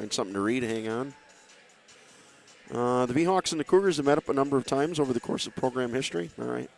Find something to read. Hang on. The V-Hawks and the Cougars have met up a number of times over the course of program history. All right.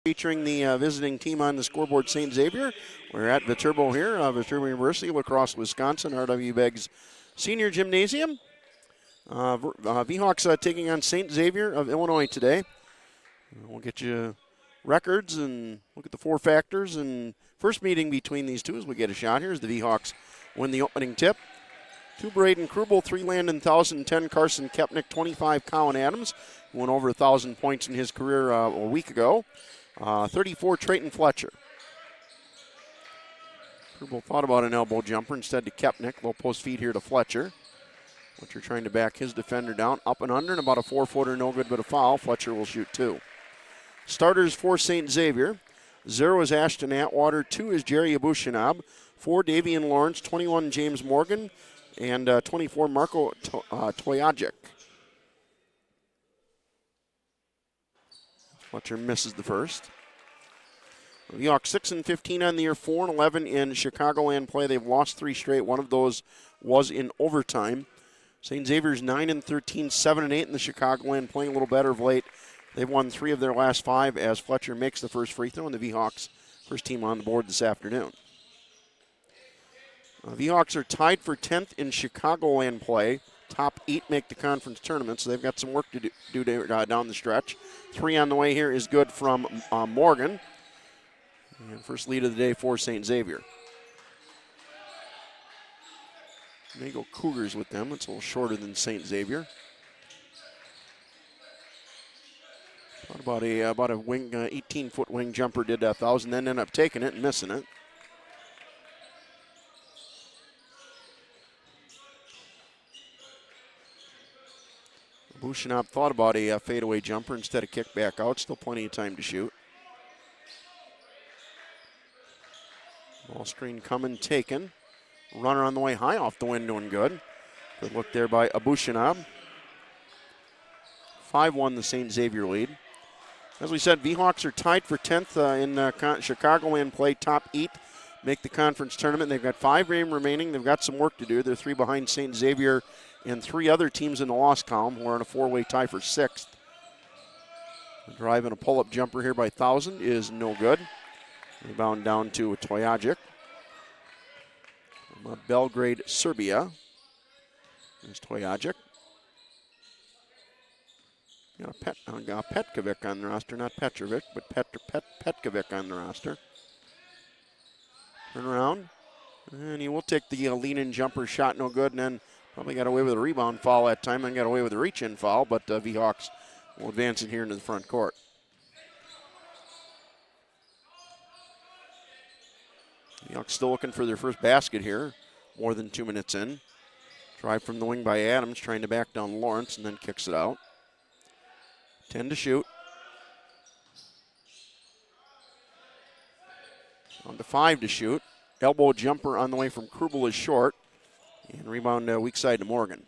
Featuring the visiting team on the scoreboard, St. Xavier. We're at Viterbo here, Viterbo University, La Crosse, Wisconsin, R.W. Beggs Senior Gymnasium. Vhawks taking on St. Xavier of Illinois today. We'll get you records and look at the four factors. And first meeting between these two as we get a shot. Here's the Vhawks win the opening tip. 2 Braden Krubel, 3 Landon 1000, 10 Carson Kepnick, 25 Colin Adams, who won over 1,000 points in his career a week ago. 34 Trayton Fletcher. Krubel thought about an elbow jumper instead to Kepnick. Low post feed here to Fletcher. Fletcher trying to back his defender down. Up and under and about a 4-footer, no good but a foul. Fletcher will shoot 2. Starters for St. Xavier. 0 is Ashton Atwater. 2 is Jerry Abushinab. 4 Davian Lawrence. 21 James Morgan. And 24 Marco Toyajic. Fletcher misses the first. The Hawks 6-15 on the year, 4-11 in Chicagoland play. They've lost 3 straight. One of those was in overtime. St. Xavier's 9-13, 7-8 in the Chicagoland, playing a little better of late. They've won 3 of their last 5 as Fletcher makes the first free throw, and the Vhawks first team on the board this afternoon. Vhawks are tied for 10th in Chicagoland play. Top 8 make the conference tournament, so they've got some work to do down the stretch. 3 on the way here is good from Morgan. And first lead of the day for St. Xavier. May go Cougars with them. It's a little shorter than St. Xavier. Thought about a wing, 18-foot wing jumper, did 1,000, then ended up taking it and missing it. Bushinab thought about a fadeaway jumper instead of kick back out. Still plenty of time to shoot. Ball screen coming, taken. Runner on the way high off the window and good. Good look there by Abushinab. 5-1 the St. Xavier lead. As we said, Vhawks are tied for 10th in Chicagoland play. Top 8 make the conference tournament. They've got 5 games remaining. They've got some work to do. They're 3 behind St. Xavier and 3 other teams in the loss column who are in a 4-way tie for 6th. A drive and a pull-up jumper here by 1,000 is no good. Rebound down to Toyajic. From Belgrade, Serbia. There's Toyajic. Got Petkovic on the roster, not Petrovic, but Petkovic on the roster. Turn around, and he will take the lean-in jumper, shot no good, and then probably got away with a rebound foul that time, and got away with a reach-in foul, but Vhawks will advance it here into the front court. Vhawks still looking for their first basket here, more than 2 minutes in. Drive from the wing by Adams, trying to back down Lawrence, and then kicks it out. 10 to shoot. On to 5 to shoot. Elbow jumper on the way from Krubel is short. And rebound weak side to Morgan.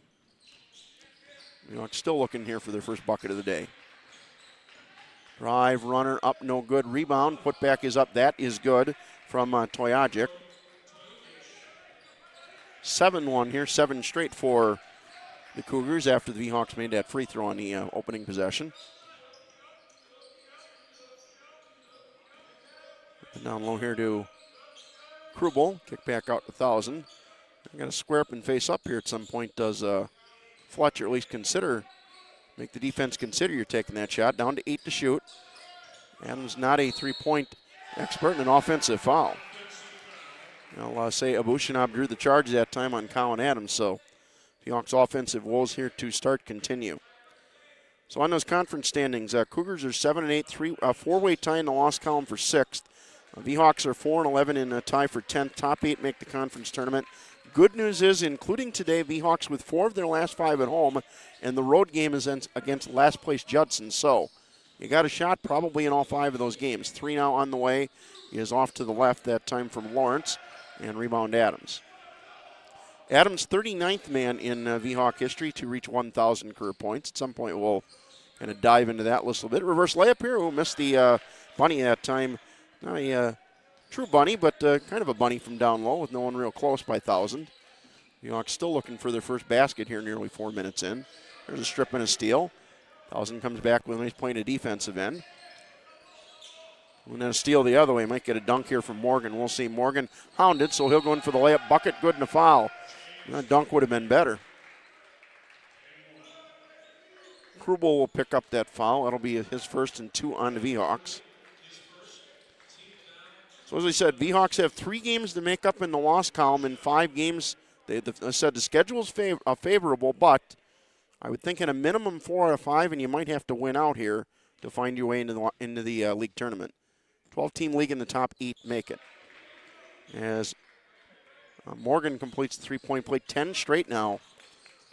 Vhawks still looking here for their first bucket of the day. Drive, runner, up, no good. Rebound, put back is up. That is good from Toyajic. 7-1 here, 7 straight for the Cougars after the Vhawks made that free throw on the opening possession. And down low here to Krubel. Kick back out to 1,000. Got to square up and face up here at some point. Does Fletcher at least make the defense consider you're taking that shot. Down to 8 to shoot. Adams not a three-point expert in an offensive foul. I'll say Abushinab drew the charge that time on Colin Adams, so Vhawks offensive woes here to start continue. So on those conference standings, Cougars are 7-8, 4-way tie in the loss column for 6th. Vhawks are 4-11 in a tie for 10th. Top 8 make the conference tournament. Good news is, including today, Vhawks with 4 of their last 5 at home, and the road game is against last place Judson. So you got a shot probably in all 5 of those games. 3 now on the way is off to the left, that time from Lawrence, and rebound Adams. Adams, 39th man in Vhawk history to reach 1,000 career points. At some point we'll kind of dive into that a little bit. Reverse layup here. Who missed the bunny that time. Not a true bunny, but kind of a bunny from down low with no one real close by 1,000. Vhawks still looking for their first basket here nearly 4 minutes in. There's a strip and a steal. 1,000 comes back with a nice point of defensive end. And then a steal the other way. Might get a dunk here from Morgan. We'll see. Morgan hounded, so he'll go in for the layup bucket. Good and a foul. That dunk would have been better. Krubel will pick up that foul. That'll be his first and 2 on the V-Hawks. So as I said, V-Hawks have 3 games to make up in the loss column in 5 games. I said the schedule is favorable, but I would think in a minimum 4 out of 5, and you might have to win out here to find your way into the league tournament. 12-team league in the top 8 make it. As Morgan completes the three-point play, 10 straight now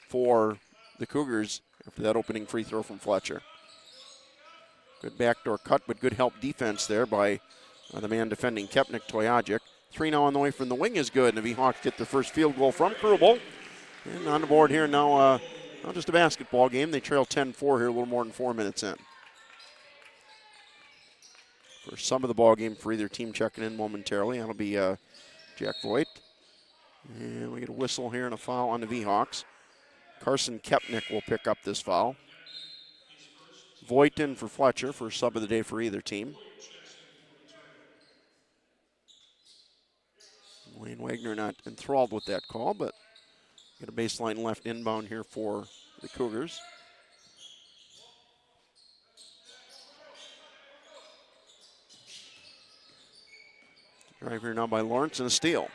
for the Cougars after that opening free throw from Fletcher. Good backdoor cut, but good help defense there by the man defending Kepnick, Toyajic. 3 now on the way from the wing is good, and the V-Hawks get the first field goal from Krubel. And on the board here now, not just a basketball game. They trail 10-4 here a little more than 4 minutes in. For some of the ball game for either team checking in momentarily. That'll be Jack Voigt. And we get a whistle here and a foul on the V-Hawks. Carson Kepnick will pick up this foul. Voigt in for Fletcher for sub of the day for either team. Wayne Wagner not enthralled with that call, but get a baseline left inbound here for the Cougars. Drive here now by Lawrence and a steal.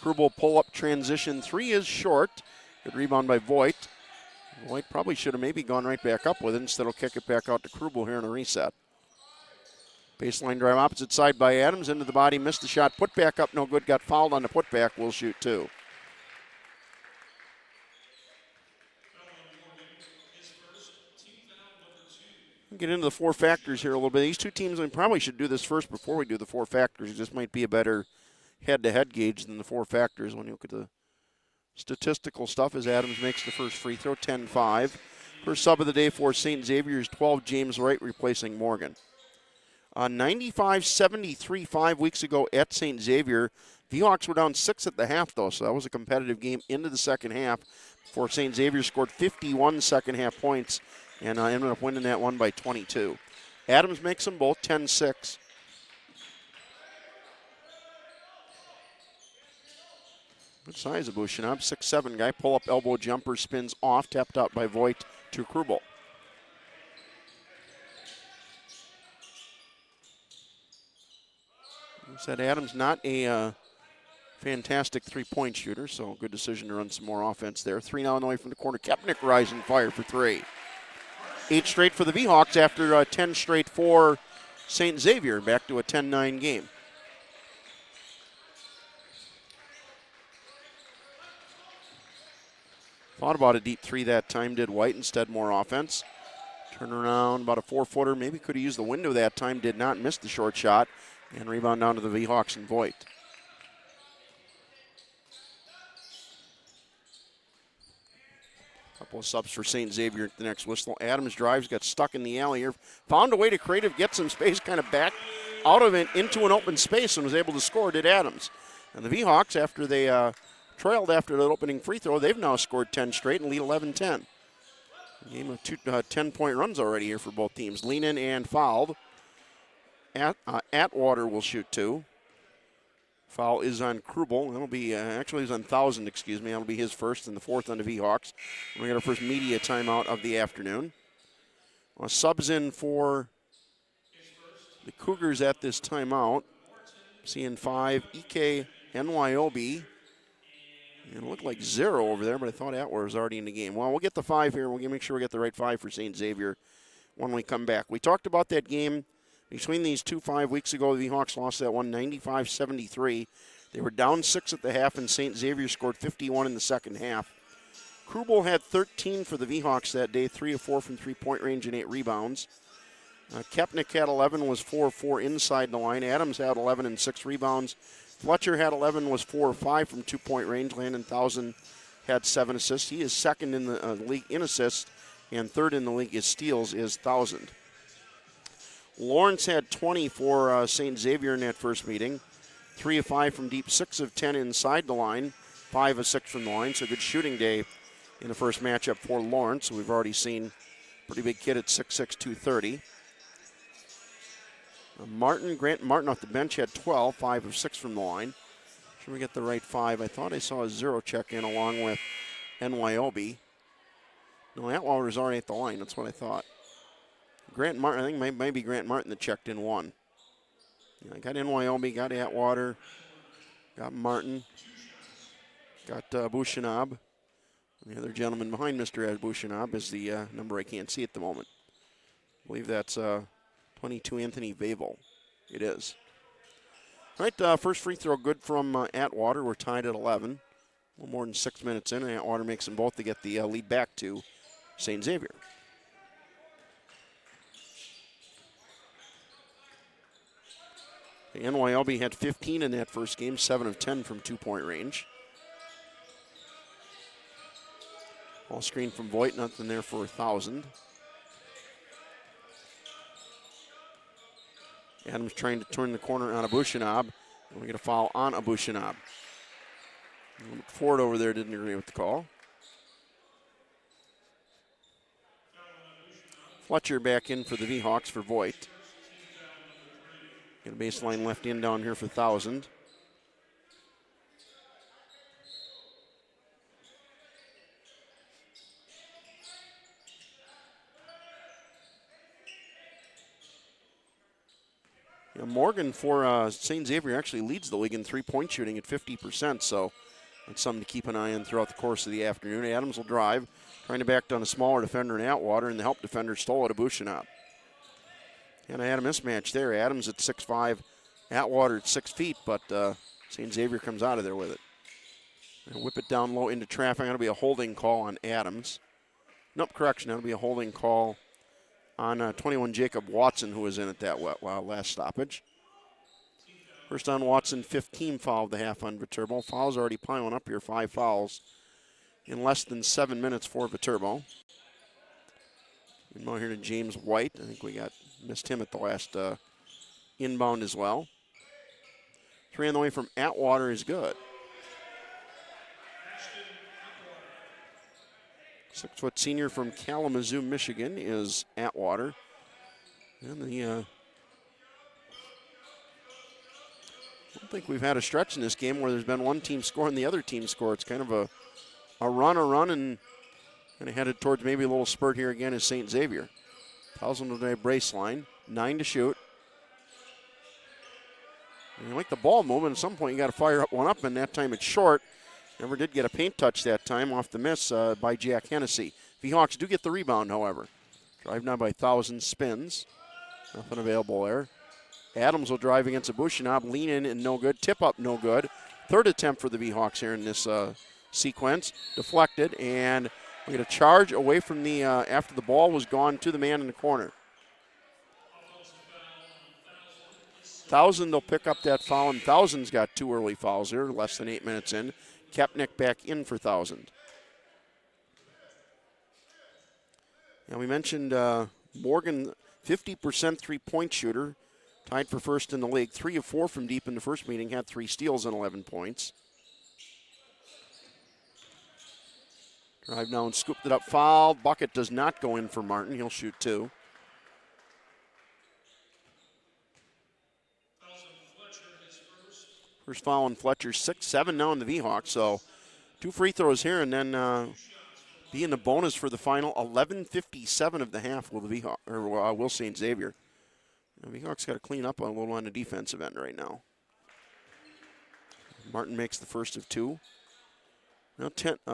Krubel pull-up transition 3 is short. Good rebound by Voigt. Voigt probably should have maybe gone right back up with it. Instead, he'll kick it back out to Krubel here in a reset. Baseline drive opposite side by Adams. Into the body, missed the shot. Put back up, no good. Got fouled on the putback. Will shoot 2. We'll get into the 4 factors here a little bit. These 2 teams, we probably should do this first before we do the 4 factors. This might be a better head-to-head gauge than the 4 factors when you look at the statistical stuff as Adams makes the first free throw, 10-5. First sub of the day for St. Xavier's 12, James Wright replacing Morgan. 95-73 5 weeks ago at St. Xavier. V-Hawks were down 6 at the half, though, so that was a competitive game into the second half before St. Xavier scored 51 second-half points and ended up winning that one by 22. Adams makes them both 10-6. Good size of Bushinab, 6'7" guy. Pull-up elbow jumper, spins off, tapped out by Voigt to Krubel. Said Adams not a fantastic three-point shooter, so good decision to run some more offense there. 3 now on the way from the corner. Kepnick rising fire for 3. 8 straight for the V-Hawks after 10 straight for St. Xavier, back to a 10-9 game. Thought about a deep 3 that time, did White, instead more offense. Turn around, about a 4-footer, maybe could have used the window that time, did not, miss the short shot, and rebound down to the V-Hawks and Voigt. Couple of subs for St. Xavier at the next whistle. Adams drives, got stuck in the alley here. Found a way to creative, get some space, kind of back out of it into an open space and was able to score, did Adams. And the V-Hawks, after they trailed after that opening free throw, they've now scored 10 straight and lead 11-10. Game of 2 10-point runs already here for both teams. Lean in and fouled. Atwater will shoot 2. Foul is on Krubel. That'll be, actually he's on Thousand, excuse me. That'll be his first and the 4th on the V-Hawks. We got our first media timeout of the afternoon. Subs in for the Cougars at this timeout. Seeing 5, EK NYOB. And it looked like 0 over there, but I thought Atwater was already in the game. Well, we'll get the 5 here. We'll make sure we get the right 5 for St. Xavier when we come back. We talked about that game between these 2 5 weeks ago. The Hawks lost that one 95-73. They were down 6 at the half, and St. Xavier scored 51 in the second half. Krubel had 13 for the V-Hawks that day, 3 of 4 from three-point range and 8 rebounds. Kepnick had 11, was 4 of 4 inside the line. Adams had 11 and 6 rebounds. Fletcher had 11, was 4 of 5 from two-point range. Landon Thousand had 7 assists. He is second in the league in assists, and third in the league is steals, is Thousand. Lawrence had 20 for St. Xavier in that first meeting. 3 of 5 from deep, 6 of 10 inside the line, 5 of 6 from the line. So good shooting day in the first matchup for Lawrence. We've already seen pretty big kid at 6'6", 230. Grant Martin off the bench had 12, 5 of 6 from the line. Should we get the right 5? I thought I saw a 0 check in along with NYOB. No, Atwater's already at the line. That's what I thought. Grant Martin, I think maybe Grant Martin that checked in 1. Yeah, I got NYOB, got Atwater, got Martin, got Bushinab. The other gentleman behind Mr. Bushinab is the number I can't see at the moment. I believe that's 22 Anthony Vavel. It is. All right, first free throw good from Atwater. We're tied at 11. A little more than 6 minutes in, and Atwater makes them both to get the lead back to St. Xavier. The NYLB had 15 in that first game, 7 of 10 from two-point range. Ball screen from Voigt, nothing there for 1,000. Adams trying to turn the corner on Abushinab. And we get a foul on Abushinab. Ford over there didn't agree with the call. Fletcher back in for the V-Hawks for Voigt. Get a baseline left in down here for 1,000. Morgan for St. Xavier actually leads the league in three-point shooting at 50%, so that's something to keep an eye on throughout the course of the afternoon. Adams will drive, trying to back down a smaller defender in Atwater, and the help defender stole it, Abushinab. And I had a mismatch there. Adams at 6'5", Atwater at 6 feet, but St. Xavier comes out of there with it. And whip it down low into traffic. That'll be a holding call on Adams. Nope, correction. That'll be a holding call on 21 Jacob Watson, who was in at that last stoppage. First on Watson, 15 foul of the half on Viterbo. Fouls already piling up here, 5 fouls in less than 7 minutes for Viterbo. And now here to James White. I think we missed him at the last inbound as well. 3 on the way from Atwater is good. 6-foot senior from Kalamazoo, Michigan is Atwater. And I don't think we've had a stretch in this game where there's been one team score and the other team score. It's kind of a run, and kind of headed towards maybe a little spurt here again is St. Xavier. 1,000 today baseline, 9 to shoot. And you like the ball moving, at some point you got to fire one up, and that time it's short. Never did get a paint touch that time off the miss by Jack Hennessy. V-Hawks do get the rebound, however. Drive now by 1,000, spins. Nothing available there. Adams will drive against Abushinab, lean in and no good. Tip up, no good. Third attempt for the V-Hawks here in this sequence. Deflected, and we get a charge away from the, after the ball was gone to the man in the corner. 1,000, they'll pick up that foul, and 1,000's got 2 early fouls here, less than 8 minutes in. Kepnick back in for 1,000. And we mentioned Morgan, 50% three-point shooter, tied for first in the league. 3 of 4 from deep in the first meeting, had 3 steals and 11 points. Drive down, scooped it up, foul. Bucket does not go in for Martin. He'll shoot 2. First foul on Fletcher, 6-7 now in the V-Hawks. So 2 free throws here, and then be in the bonus for the final 11:57 of the half will St. Xavier. The V-Hawks got to clean up a little on the defensive end right now. Martin makes the first of 2. Now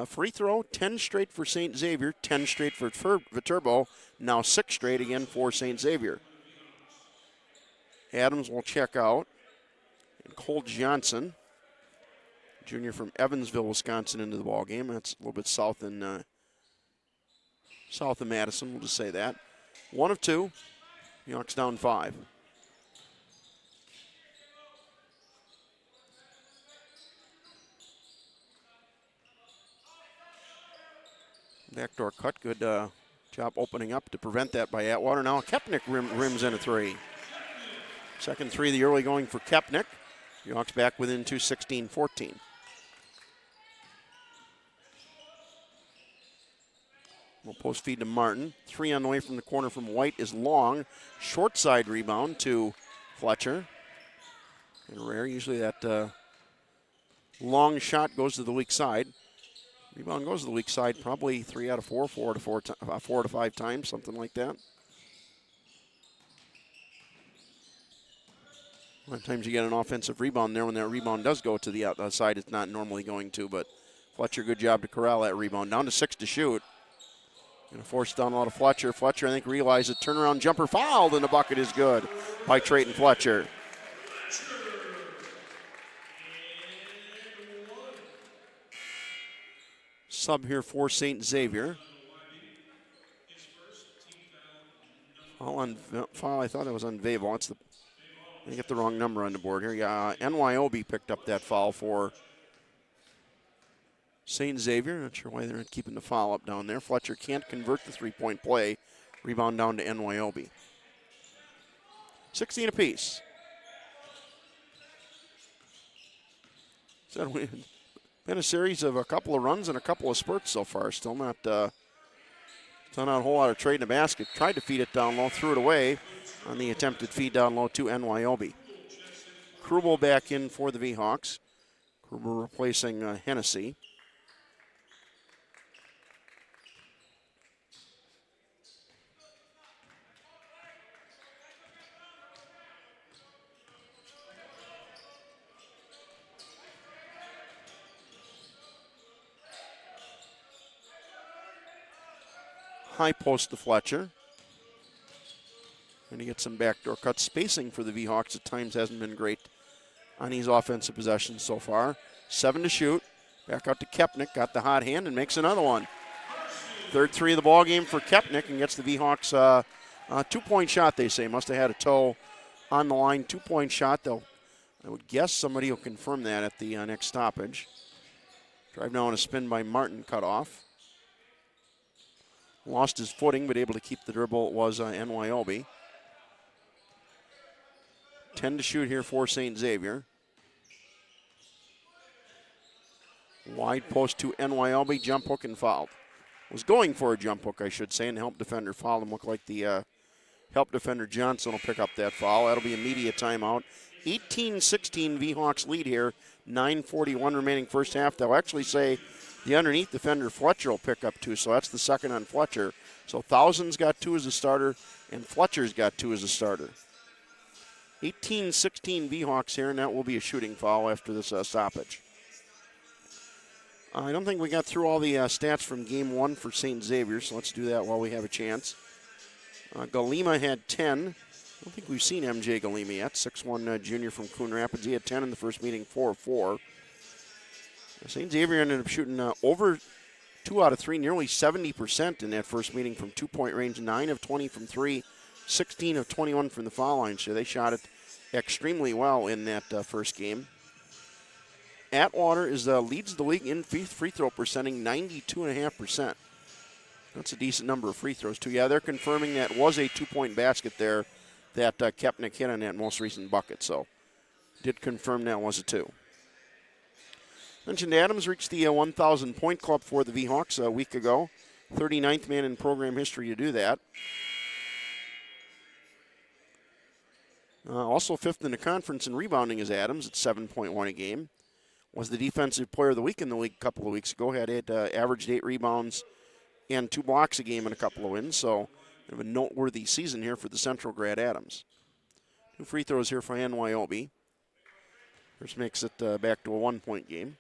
free throw, 10 straight for St. Xavier, 10 straight for Viterbo, now 6 straight again for St. Xavier. Adams will check out. And Cole Johnson, junior from Evansville, Wisconsin, into the ball game. That's a little bit south of Madison, we'll just say that. 1 of 2, Hawks down 5. Backdoor cut, good job opening up to prevent that by Atwater. Now Kepnick rims in a 3. Second 3 of the early going for Kepnick. Hawks back within 2, 16-14. We'll post feed to Martin. 3 on the way from the corner from White is long. Short side rebound to Fletcher. And rare, usually that long shot goes to the weak side. Rebound goes to the weak side probably 3 out of 4, 4 to 5 times, something like that. A lot of times you get an offensive rebound there. When that rebound does go to the outside, it's not normally going to, but Fletcher, good job to corral that rebound. Down to 6 to shoot. Going to force down a lot of Fletcher. Fletcher, I think, realized a turnaround jumper fouled, and the bucket is good by Trayton Fletcher. Sub here for St. Xavier. Foul, I thought it was on Vavo. I get the wrong number on the board here. Yeah, NYOB picked up that foul for St. Xavier. Not sure why they're not keeping the foul up down there. Fletcher can't convert the three-point play. Rebound down to NYOB. 16 apiece. So been a series of a couple of runs and a couple of spurts so far. Still not a whole lot of trade in the basket. Tried to feed it down low, threw it away on the attempted feed down low to NYOB. Krubel back in for the V-Hawks. Krubel replacing Hennessy. High post to Fletcher. And he gets some backdoor cut. Spacing for the V-Hawks at times hasn't been great on these offensive possessions so far. 7 to shoot. Back out to Kepnick. Got the hot hand and makes another one. Third three of the ball game for Kepnick and gets the V-Hawks a 2-point shot, they say. Must have had a toe on the line. 2-point shot, though. I would guess somebody will confirm that at the next stoppage. Drive now on a spin by Martin, cut off. Lost his footing, but able to keep the dribble was NYOB. 10 to shoot here for St. Xavier. Wide post to NYOB, jump hook and fouled. Was going for a jump hook, I should say, and the help defender fouled him. Looked like the help defender Johnson will pick up that foul. That'll be immediate timeout. 18-16 V-Hawks lead here. 9:41 remaining first half. They'll actually say the underneath defender Fletcher will pick up 2, so that's the second on Fletcher. So Thousand's got 2 as a starter, and Fletcher's got 2 as a starter. 18-16 V-Hawks here, and that will be a shooting foul after this stoppage. I don't think we got through all the stats from Game 1 for St. Xavier, so let's do that while we have a chance. Galima had 10. I don't think we've seen MJ Galima yet. 6'1" junior from Coon Rapids. He had 10 in the first meeting, 4 of 4. St. Xavier ended up shooting over 2 out of 3, nearly 70% in that first meeting from 2-point range. 9 of 20 from 3, 16 of 21 from the foul line. So they shot it extremely well in that first game. Atwater leads the league in free throw percentage, 92.5%. That's a decent number of free throws, too. Yeah, they're confirming that was a 2-point basket there that Kepnick hit on that most recent bucket. So did confirm that was a 2. Mentioned Adams reached the 1,000-point club for the V-Hawks a week ago. 39th man in program history to do that. Also 5th in the conference in rebounding is Adams at 7.1 a game. Was the defensive player of the week in the league a couple of weeks ago. Had averaged 8 rebounds and 2 blocks a game in a couple of wins. So a noteworthy season here for the Central grad Adams. 2 free throws here for NYOB. First makes it back to a 1-point game.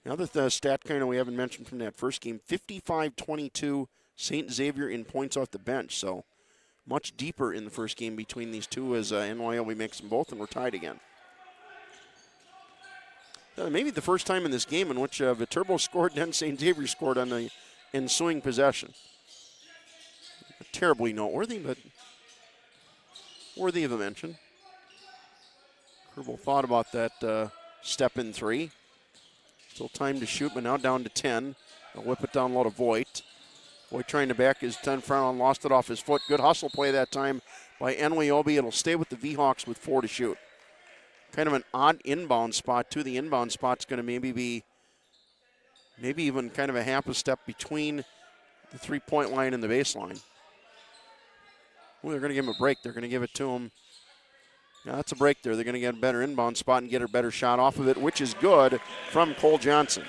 Another stat kind of we haven't mentioned from that first game, 55-22 St. Xavier in points off the bench. So much deeper in the first game between these two as NYOB makes them both and we're tied again. Maybe the first time in this game in which Viterbo scored and then St. Xavier scored on the ensuing possession. Terribly noteworthy, but worthy of a mention. Kerbal thought about that step-in 3. Still time to shoot, but now down to 10. They'll whip it down low to Voigt. Voigt trying to back his 10 front on, lost it off his foot. Good hustle play that time by NYOB. It'll stay with the V-Hawks with 4 to shoot. Kind of an odd inbound spot, too. The inbound spot's going to maybe even kind of a half a step between the 3-point line and the baseline. Well, they're going to give him a break. They're going to give it to him. Yeah, that's a break there. They're going to get a better inbound spot and get a better shot off of it, which is good from Cole Johnson.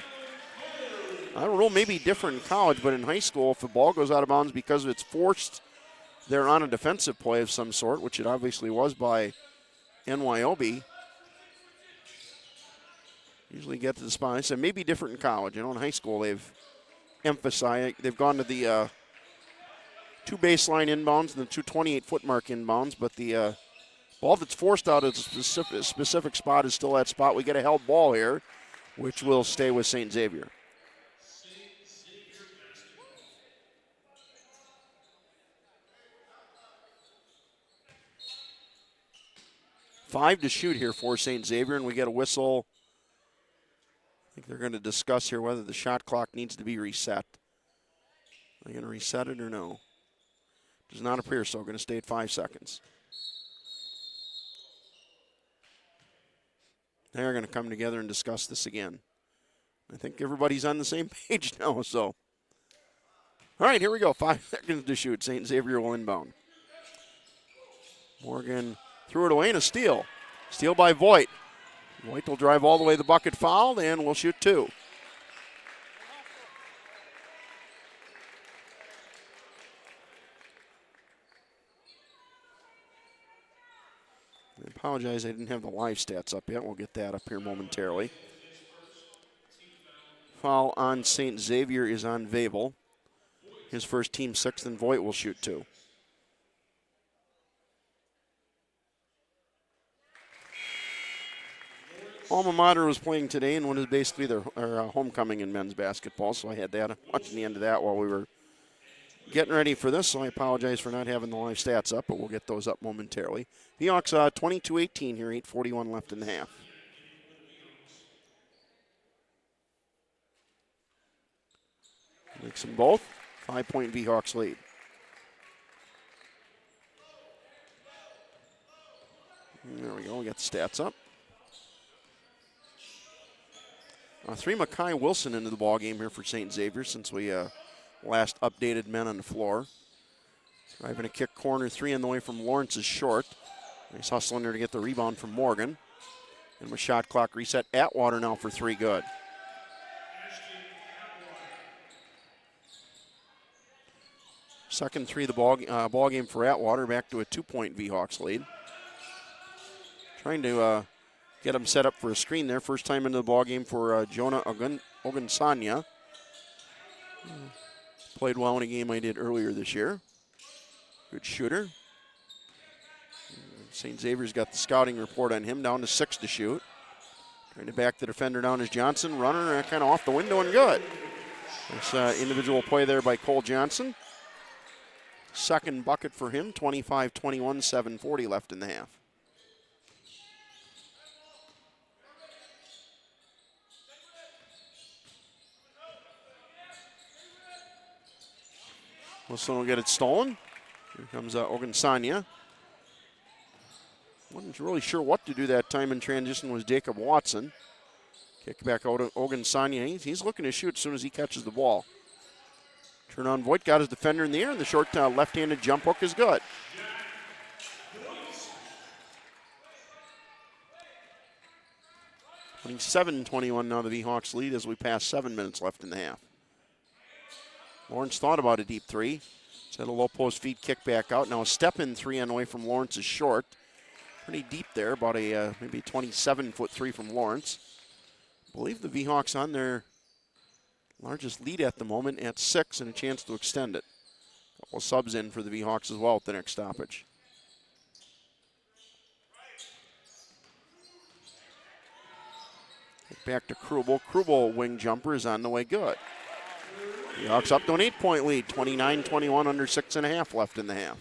I don't know, maybe different in college, but in high school, if the ball goes out of bounds because it's forced, they're on a defensive play of some sort, which it obviously was by NYOB. Usually get to the spot. I said maybe different in college. In high school, they've emphasized, they've gone to the two baseline inbounds and the two 28-foot mark inbounds, but the ball that's forced out at a specific spot is still that spot. We get a held ball here, which will stay with St. Xavier. 5 to shoot here for St. Xavier, and we get a whistle. I think they're going to discuss here whether the shot clock needs to be reset. Are they going to reset it or no? Does not appear so. Going to stay at 5 seconds. They're going to come together and discuss this again. I think everybody's on the same page now, so. All right, here we go. 5 seconds to shoot. St. Xavier will inbound. Morgan threw it away and a steal. Steal by Voigt. Voigt will drive all the way to the bucket, fouled, and will shoot 2. I apologize, I didn't have the live stats up yet. We'll get that up here momentarily. Foul on St. Xavier is on Vabel. His first team 6th, and Voigt will shoot 2. Alma Mater was playing today in what is basically their homecoming in men's basketball, so I had that watching the end of that while we were getting ready for this, so I apologize for not having the live stats up, but we'll get those up momentarily. The Hawks 22-18 here, 8:41 left in the half. Makes them both. 5-point V-Hawks lead. And there we go, we got the stats up. 3 Makai Wilson into the ball game here for St. Xavier since we last updated men on the floor. Driving a kick corner 3 on the way from Lawrence is short. Nice hustle in there to get the rebound from Morgan. And with shot clock reset, Atwater now for 3, good. Second 3 of the ball game for Atwater, back to a 2-point V-Hawks lead. Trying to get him set up for a screen there. First time into the ball game for Jonah Ogunsanya. Played well in a game I did earlier this year. Good shooter. St. Xavier's got the scouting report on him, down to 6 to shoot. Trying to back the defender down is Johnson. Runner kind of off the window and good. Nice individual play there by Cole Johnson. Second bucket for him, 25-21, 7:40 left in the half. Wilson will get it stolen. Here comes Ogunsanya. Wasn't really sure what to do that time in transition was Jacob Watson. Kick back out to Ogunsanya. He's looking to shoot as soon as he catches the ball. Turn on Voigt, got his defender in the air, and the short left-handed jump hook is good. I think 7-21 now the V-Hawks lead as we pass 7 minutes left in the half. Lawrence thought about a deep 3. Set a low post feed kick back out. Now a step-in 3 on the way from Lawrence is short. Pretty deep there, about a maybe 27-foot 3 from Lawrence. I believe the V-Hawks on their largest lead at the moment at 6 and a chance to extend it. A couple subs in for the V-Hawks as well at the next stoppage. Back to Krubel. Krubel wing jumper is on the way, good. The Hawks up to an 8-point lead, 29-21 under 6.5 left in the half.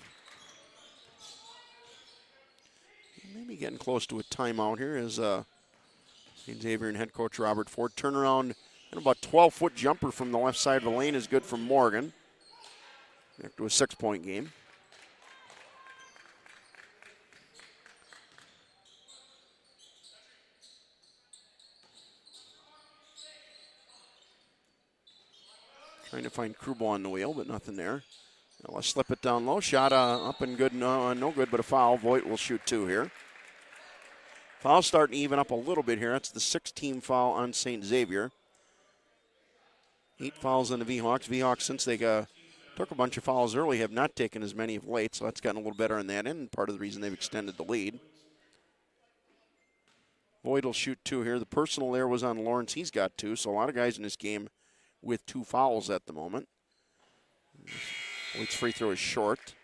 Maybe getting close to a timeout here as St. Xavier and head coach Robert Ford. Turnaround and about 12-foot jumper from the left side of the lane is good from Morgan. Back to a 6-point game. Trying to find Krubel on the wheel, but nothing there. Now let's slip it down low. Shot up and good, no good, but a foul. Voigt will shoot 2 here. Fouls starting to even up a little bit here. That's the 6th-team foul on St. Xavier. 8 fouls on the Vhawks. Vhawks, since they took a bunch of fouls early, have not taken as many of late, so that's gotten a little better on that end, and part of the reason they've extended the lead. Voigt will shoot 2 here. The personal there was on Lawrence. He's got 2, so a lot of guys in this game with 2 fouls at the moment. Voigt's free throw is short.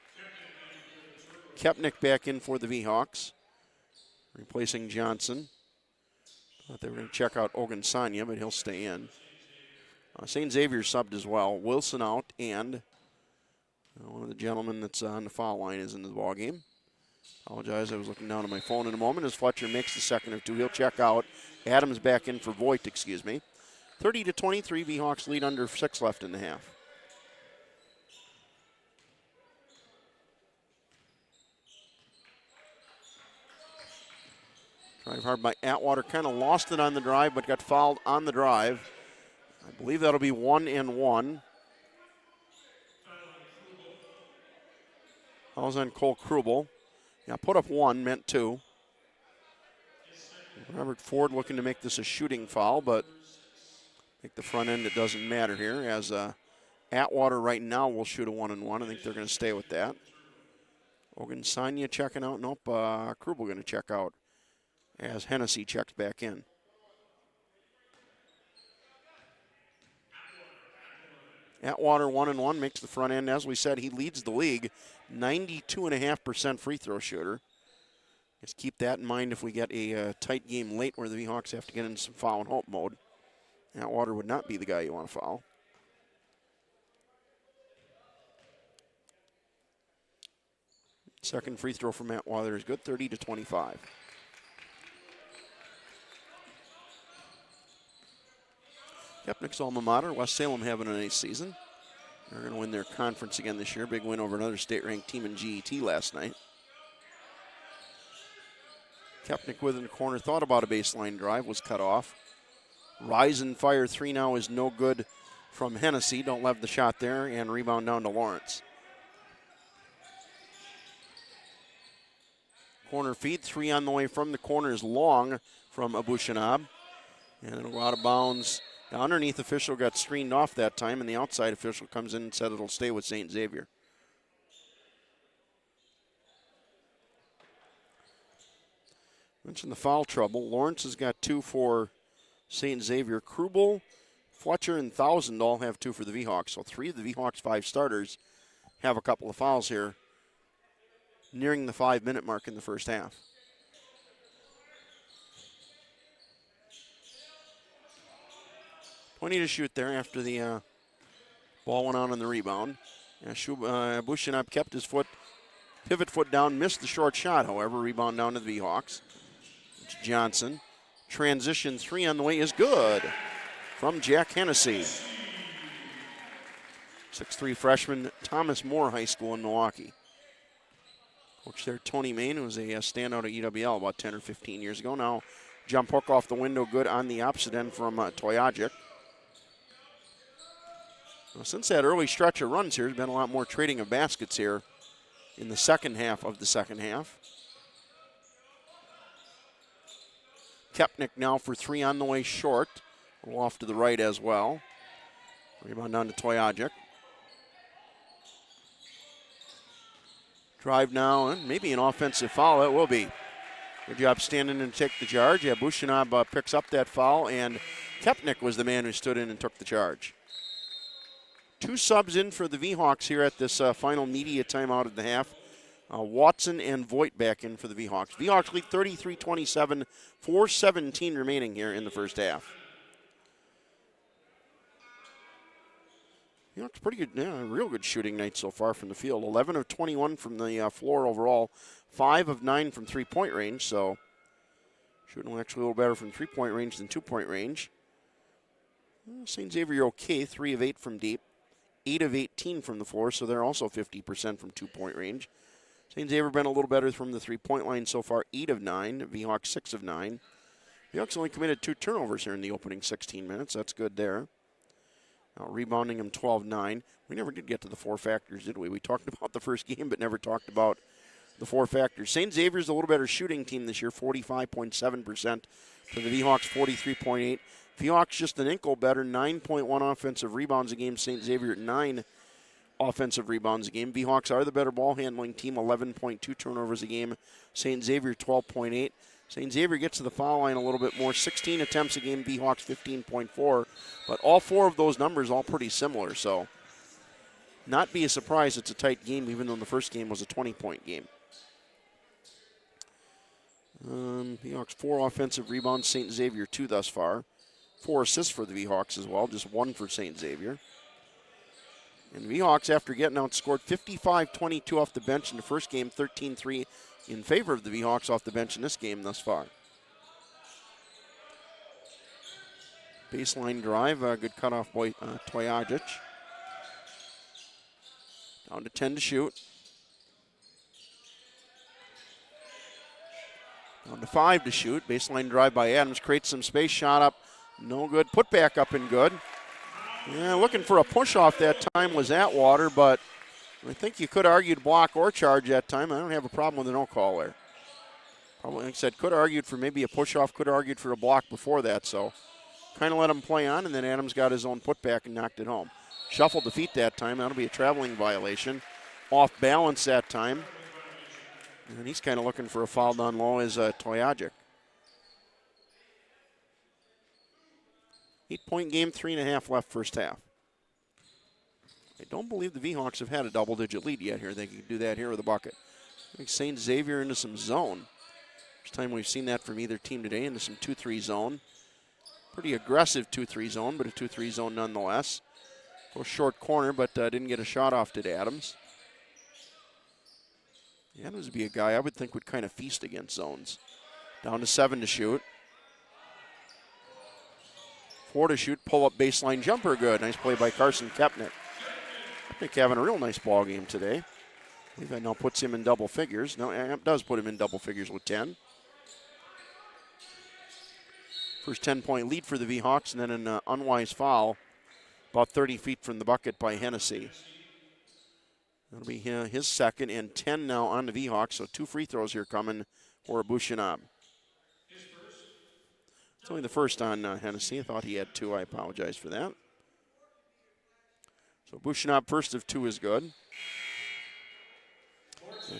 Kepnick back in for the Vhawks, replacing Johnson. Thought they were going to check out Ogunsanya, but he'll stay in. St. Xavier subbed as well. Wilson out, and one of the gentlemen that's on the foul line is in the ballgame. Apologize, I was looking down at my phone in a moment as Fletcher makes the second of 2. He'll check out. Adams back in for Voigt, 30-23, Vhawks lead under 6 left in the half. Drive hard by Atwater, kind of lost it on the drive, but got fouled on the drive. I believe that'll be 1 and 1. Fouls on Cole Krubel. Yeah, put up 1, meant 2. Robert Ford looking to make this a shooting foul, but I think the front end, it doesn't matter here, as Atwater right now will shoot a 1 and 1. I think they're going to stay with that. Ogunsanya checking out. Nope, Krubel going to check out as Hennessy checks back in. Atwater 1 and 1 makes the front end. As we said, he leads the league, 92.5% free throw shooter. Just keep that in mind if we get a tight game late where the Vhawks have to get into some foul and hope mode. Atwater would not be the guy you want to foul. Second free throw from Atwater is good, 30-25. Kepnick's alma mater, West Salem, having a nice season. They're going to win their conference again this year. Big win over another state-ranked team in GET last night. Kepnick within the corner, thought about a baseline drive, was cut off. Rise and fire 3 now is no good from Hennessy. Don't love the shot there, and rebound down to Lawrence. Corner feed, 3 on the way from the corner is long from Abushanab. And it'll go out of bounds. The underneath official got screened off that time, and the outside official comes in and said it'll stay with St. Xavier. Mentioned the foul trouble. Lawrence has got 2 for St. Xavier. Krubel, Fletcher, and Thousand all have 2 for the Vhawks. So 3 of the Vhawks' 5 starters have a couple of fouls here, nearing the 5-minute mark in the first half. Plenty to shoot there after the ball went out on the rebound. Bushinab kept his pivot foot down, missed the short shot, however. Rebound down to the Vhawks. It's Johnson. Transition 3 on the way is good from Jack Hennessy. 6'3" freshman, Thomas More High School in Milwaukee. Coach there, Tony Main, who was a standout at UWL about 10 or 15 years ago. Now, jump hook off the window, good on the opposite end from Toyajic. Well, since that early stretch of runs here, there's been a lot more trading of baskets here in the second half of the second half. Kepnick now for 3 on the way short. A little off to the right as well. Rebound down to Toyajic. Drive now, and maybe an offensive foul. It will be. Good job standing and take the charge. Yeah, Bushinab picks up that foul, and Kepnick was the man who stood in and took the charge. 2 subs in for the Vhawks here at this final media timeout of the half. Watson and Voigt back in for the Vhawks. Vhawks lead 33-27, 4:17 remaining here in the first half. Vhawks pretty good, real good shooting night so far from the field. 11 of 21 from the floor overall, 5 of 9 from three-point range, so shooting actually a little better from three-point range than two-point range. St. Xavier okay, 3 of 8 from deep. 8 of 18 from the floor, so they're also 50% from two-point range. St. Xavier been a little better from the three-point line so far, 8 of 9. Vhawks 6 of 9. Vhawks only committed 2 turnovers here in the opening 16 minutes. That's good there. Now rebounding them 12-9. We never did get to the four factors, did we? We talked about the first game, but never talked about the four factors. St. Xavier's a little better shooting team this year, 45.7% to the V-Hawks 43.8. V-Hawks just an inkle better, 9.1 offensive rebounds a game. St. Xavier at 9 offensive rebounds a game. V-Hawks are the better ball handling team, 11.2 turnovers a game. St. Xavier 12.8. St. Xavier gets to the foul line a little bit more, 16 attempts a game, V-Hawks 15.4. But all four of those numbers all pretty similar, so not be a surprise it's a tight game, even though the first game was a 20-point game. V-Hawks 4 offensive rebounds, St. Xavier 2 thus far. 4 assists for the V-Hawks as well, just 1 for St. Xavier. And the V-Hawks, after getting outscored 55-22 off the bench in the first game, 13-3 in favor of the V-Hawks off the bench in this game thus far. Baseline drive, good cutoff by Toyajic. Down to 10 to shoot. Down to 5 to shoot. Baseline drive by Adams. Creates some space. Shot up. No good. Put back up and good. Yeah, looking for a push-off that time was Atwater, but I think you could argue block or charge that time. I don't have a problem with a no call there. Probably, like I said, could have argued for maybe a push-off, could have argued for a block before that, so kind of let him play on, and then Adams got his own putback and knocked it home. Shuffled the feet that time. That'll be a traveling violation. Off balance that time. And he's kind of looking for a foul down low as Toyajic. 8-point game, 3.5 left first half. I don't believe the V-Hawks have had a double-digit lead yet here. They could do that here with a bucket. I think St. Xavier into some zone. First time we've seen that from either team today, into some 2-3 zone. Pretty aggressive 2-3 zone, but a 2-3 zone nonetheless. Goes short corner, but didn't get a shot off to Adams. Adams would be a guy I would think would kind of feast against zones. Down to 7 to shoot. 4 to shoot, pull-up baseline jumper, good. Nice play by Carson Kepnick. Kepnick having a real nice ball game today. I believe that now puts him in double figures. No, it does put him in double figures with 10. First 10-point lead for the V-Hawks, and then an unwise foul about 30 feet from the bucket by Hennessy. That'll be his second, and 10 now on the V-Hawks, so 2 free throws here coming for Bushinab. It's only the first on Hennessy. I thought he had 2. I apologize for that. So Bushinab first of 2 is good.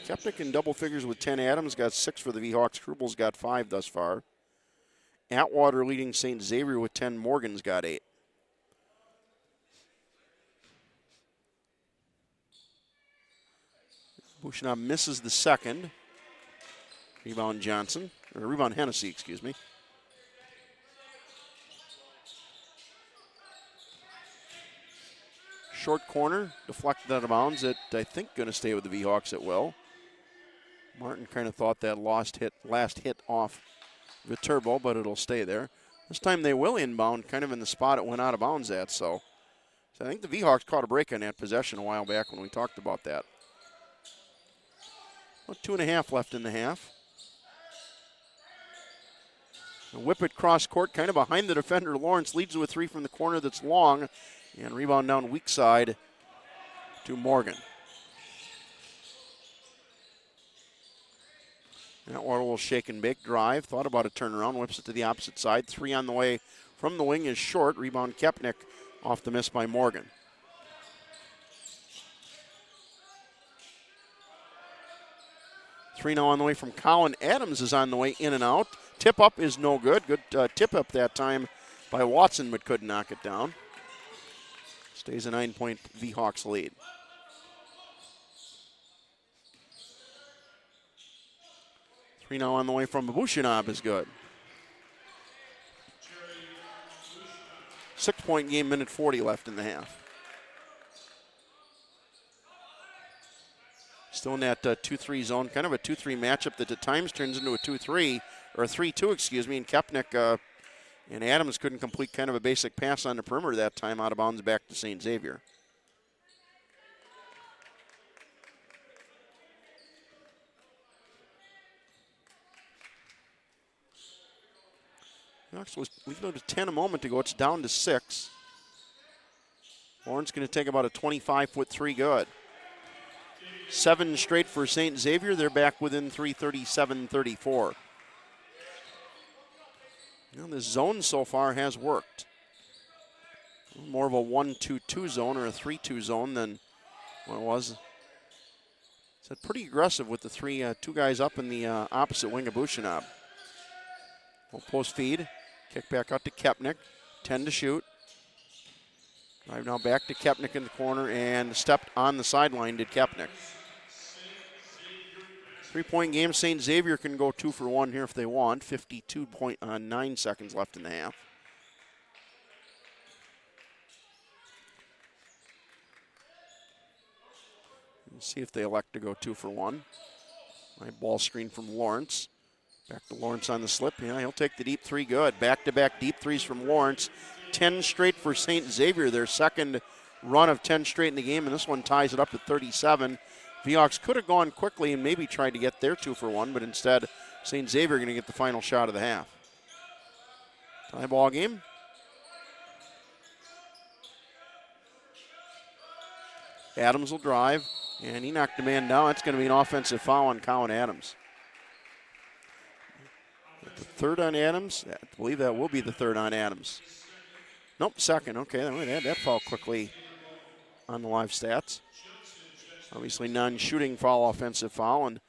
Kepnick in double figures with 10. Adams got 6 for the V-Hawks. Krubel's got 5 thus far. Atwater leading St. Xavier with 10. Morgan's got 8. Bushinab misses the second. Rebound Johnson, or rebound Hennessy, excuse me. Short corner, deflected out of bounds. It, I think, going to stay with the V-Hawks at will. Martin kind of thought that last hit off Viterbo, but it'll stay there. This time they will inbound, kind of in the spot it went out of bounds at. So I think the V-Hawks caught a break on that possession a while back when we talked about that. About 2.5 left in the half. A whip it cross court, kind of behind the defender. Lawrence leads with 3 from the corner that's long. And rebound down weak side to Morgan. Atwater will shake and bake drive. Thought about a turnaround. Whips it to the opposite side. 3 on the way from the wing is short. Rebound Kepnick off the miss by Morgan. Three now on the way from Colin. Adams is on the way in and out. Tip up is no good. Good tip up that time by Watson, but couldn't knock it down. Stays a 9-point V-Hawks lead. Three now on the way from Bushinab is good. 6-point game, minute 40 left in the half. Still in that 2-3 zone, kind of a 2-3 matchup that at times turns into a 2-3, or a 3-2, excuse me, and Kepnick and Adams couldn't complete kind of a basic pass on the perimeter that time, out of bounds back to St. Xavier. We go to 10 a moment ago. It's down to 6. Lawrence going to take about a 25-foot three good. 7 straight for St. Xavier. They're back within 3, 37-34. This zone so far has worked. More of a 1-2-2 zone or a 3-2 zone than what it was. It's pretty aggressive with the two guys up in the opposite wing of Bushinab. Post feed. Kick back out to Kepnick. 10 to shoot. Drive now back to Kepnick in the corner and stepped on the sideline did Kepnick. 3-point game. St. Xavier can go 2 for 1 here if they want. 52.9 seconds left in the half. Let's see if they elect to go 2 for 1. Ball screen from Lawrence. Back to Lawrence on the slip. Yeah, he'll take the deep three good. Back-to-back deep threes from Lawrence. 10 straight for St. Xavier, their second run of 10 straight in the game, and this one ties it up at 37. Vhawks could have gone quickly and maybe tried to get their 2 for 1, but instead St. Xavier going to get the final shot of the half. Tie ball game. Adams will drive, and he knocked the man down. That's going to be an offensive foul on Colin Adams. The third on Adams. I believe that will be the third on Adams. Nope, second. Okay, then we had that foul quickly on the live stats. Obviously non-shooting foul, offensive foul. And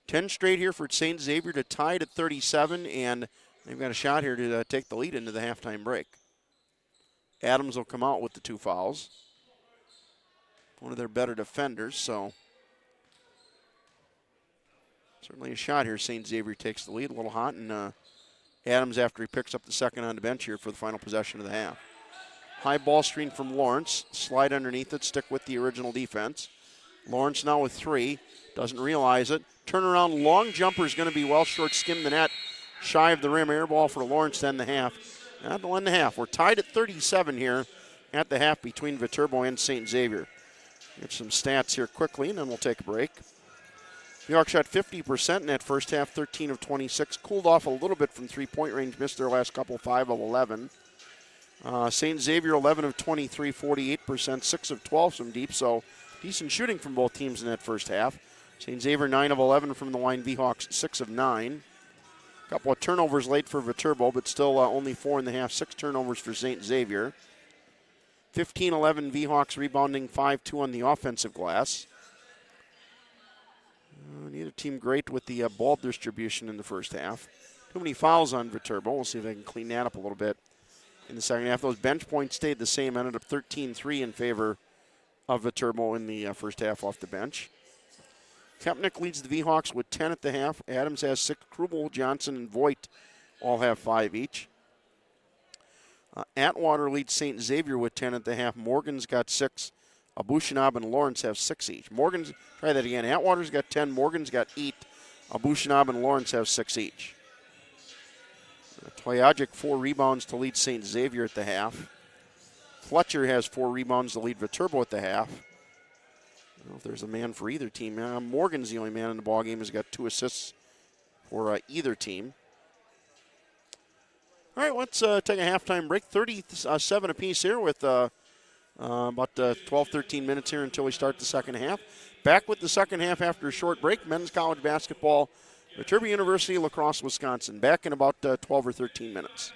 10 straight here for St. Xavier to tie it at 37, and they've got a shot here to take the lead into the halftime break. Adams will come out with the 2 fouls. One of their better defenders, so certainly a shot here. St. Xavier takes the lead, a little hot, and Adams after he picks up the second on the bench here for the final possession of the half. High ball screen from Lawrence, slide underneath it, stick with the original defense. Lawrence now with 3, doesn't realize it. Turnaround, long jumper is going to be well short, skim the net, shy of the rim. Air ball for Lawrence, then the half. Not the 1.5. We're tied at 37 here at the half between Viterbo and St. Xavier. Get some stats here quickly, and then we'll take a break. New York shot 50% in that first half, 13 of 26. Cooled off a little bit from three-point range, missed their last couple, 5 of 11. St. Xavier, 11 of 23, 48%, 6 of 12 from deep, so decent shooting from both teams in that first half. St. Xavier, 9 of 11 from the line. Vhawks, 6 of 9. A couple of turnovers late for Viterbo, but still only 4 in the half. 6 turnovers for St. Xavier. 15-11 Vhawks rebounding, 5-2 on the offensive glass. Neither team great with the ball distribution in the first half. Too many fouls on Viterbo. We'll see if they can clean that up a little bit in the second half. Those bench points stayed the same, ended up 13-3 in favor of Viterbo in the first half off the bench. Kepnick leads the Vhawks with 10 at the half. Adams has 6. Krubel, Johnson, and Voigt all have 5 each. Atwater leads St. Xavier with 10 at the half. Morgan's got 6. Bushinab and Lawrence have 6 each. Morgan's, try that again. Atwater's got 10. Morgan's got 8. Bushinab and Lawrence have 6 each. Toyajic, 4 rebounds to lead St. Xavier at the half. Fletcher has 4 rebounds to lead Viterbo at the half. I don't know if there's a man for either team. Morgan's the only man in the ballgame who's got 2 assists for either team. All right, let's take a halftime break. 37 apiece here with about 12, 13 minutes here until we start the second half. Back with the second half after a short break. Men's college basketball, Viterbo University, La Crosse, Wisconsin. Back in about 12 or 13 minutes.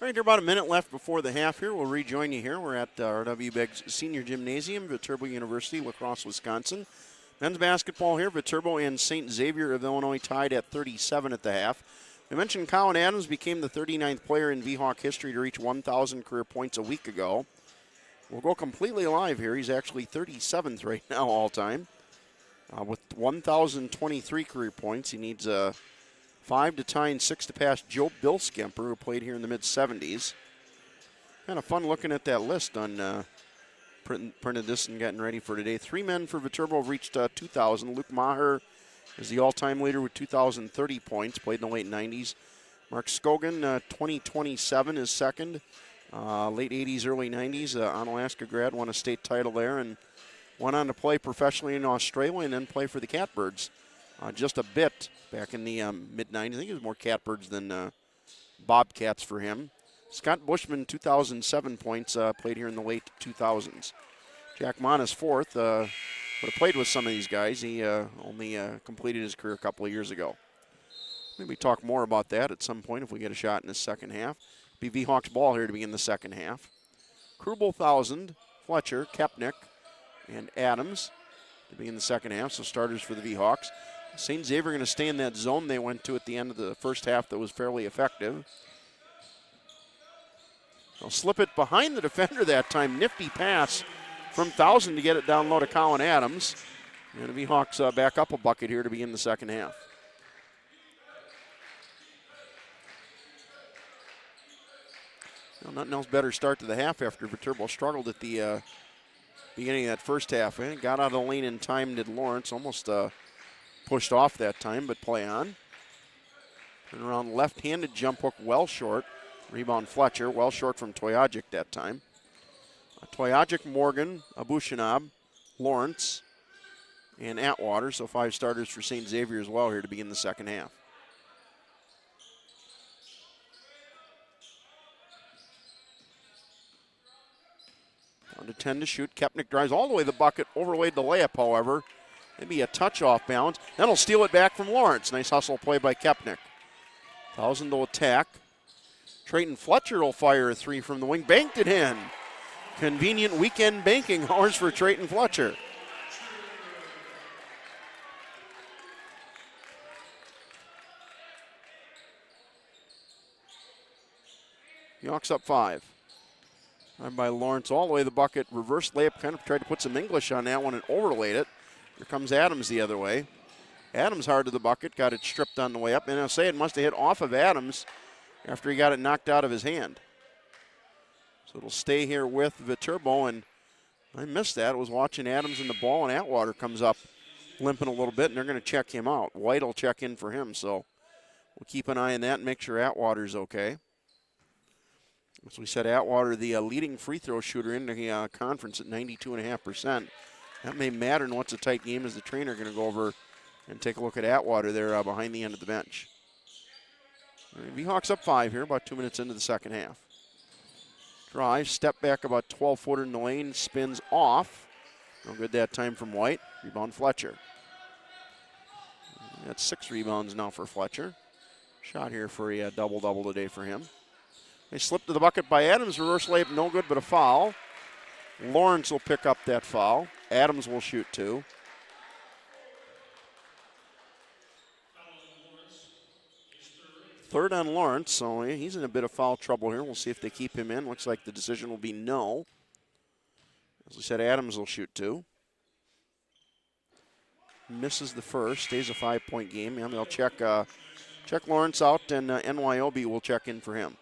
All right, there about a minute left before the half here. We'll rejoin you here. We're at R.W. Beggs Senior Gymnasium, Viterbo University, La Crosse, Wisconsin. Men's basketball here, Viterbo and St. Xavier of Illinois tied at 37 at the half. We mentioned Colin Adams became the 39th player in V-Hawk history to reach 1,000 career points a week ago. We'll go completely live here. He's actually 37th right now all time with 1,023 career points. He needs 5 to tie and 6 to pass Joe Bilskemper, who played here in the mid-70s. Kind of fun looking at that list on printed this and getting ready for today. 3 men for Viterbo have reached 2,000. Luke Maher is the all-time leader with 2,030 points, played in the late 90s. Mark Scogan, 2027 is second. Late 80s, early 90s, Onalaska grad, won a state title there and went on to play professionally in Australia and then play for the Catbirds just a bit back in the mid-90s. I think it was more Catbirds than Bobcats for him. Scott Bushman, 2007 points, played here in the late 2000s. Jack Monas, fourth, but played with some of these guys. He only completed his career a couple of years ago. Maybe talk more about that at some point if we get a shot in the second half. Be V-Hawks ball here to begin the second half. Krubel, 1,000, Fletcher, Kepnick, and Adams to begin the second half, so starters for the V-Hawks. St. Xavier going to stay in that zone they went to at the end of the first half that was fairly effective. They'll slip it behind the defender that time. Nifty pass from 1,000 to get it down low to Colin Adams. And the V-Hawks back up a bucket here to begin the second half. Well, nothing else better start to the half after Viterbo struggled at the beginning of that first half. Got out of the lane in time, did Lawrence. Almost pushed off that time, but play on. Turn around left-handed jump hook, well short. Rebound Fletcher, well short from Toyajic that time. Toyajic, Morgan, Abushinab, Lawrence, and Atwater. So 5 starters for St. Xavier as well here to begin the second half. Down to 10 to shoot. Kepnick drives all the way to the bucket, overlaid the layup, however. Maybe a touch off bounds. Then he'll steal it back from Lawrence. Nice hustle play by Kepnick. 1,000 to attack. Trayton Fletcher will fire a 3 from the wing. Banked it in. Convenient weekend banking hours for Trayton Fletcher. Hawks up 5. Run by Lawrence all the way to the bucket. Reverse layup, kind of tried to put some English on that one and overlaid it. Here comes Adams the other way. Adams hard to the bucket, got it stripped on the way up. And I'll say it must have hit off of Adams after he got it knocked out of his hand. So it'll stay here with Viterbo, and I missed that. I was watching Adams in the ball, and Atwater comes up limping a little bit, and they're going to check him out. White will check in for him, so we'll keep an eye on that and make sure Atwater's okay. As we said, Atwater, the leading free throw shooter in the conference at 92.5%. That may matter in what's a tight game as the trainer going to go over and take a look at Atwater there behind the end of the bench. V-Hawks up 5 here, about 2 minutes into the second half. Drive, step back about 12-footer in the lane, spins off. No good that time from White. Rebound Fletcher. That's 6 rebounds now for Fletcher. Shot here for a double-double today for him. They slipped to the bucket by Adams. Reverse layup, no good, but a foul. Lawrence will pick up that foul. Adams will shoot 2. Third on Lawrence, so he's in a bit of foul trouble here. We'll see if they keep him in. Looks like the decision will be no. As we said, Adams will shoot 2. Misses the first, stays a 5-point game. And they'll check Lawrence out, and NYOB will check in for him.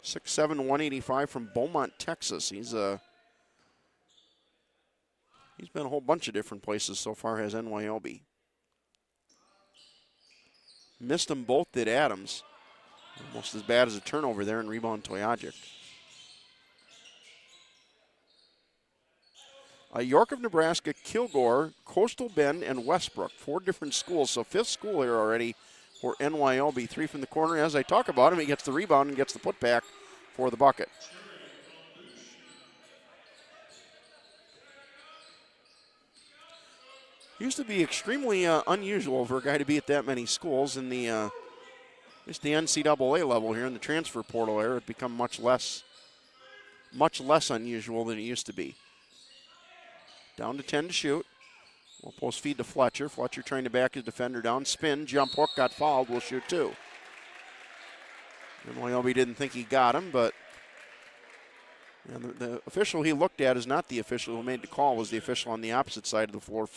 6'7", 185 from Beaumont, Texas. He's been a whole bunch of different places so far, has NYOB. Missed them both, did Adams. Almost as bad as a turnover there, and rebound Toyajic. York of Nebraska, Kilgore, Coastal Bend, and Westbrook. 4 different schools, so 5th school here already for NYOB. 3 from the corner. As I talk about him, he gets the rebound and gets the putback for the bucket. Used to be extremely unusual for a guy to be at that many schools. In the least the NCAA level here in the transfer portal era, it become much less unusual than it used to be. Down to 10 to shoot. We'll post feed to Fletcher. Fletcher trying to back his defender down. Spin, jump hook, got fouled. Will shoot 2. And Wyoming didn't think he got him, but the official he looked at is not the official who made the call. Was the official on the opposite side of the floor.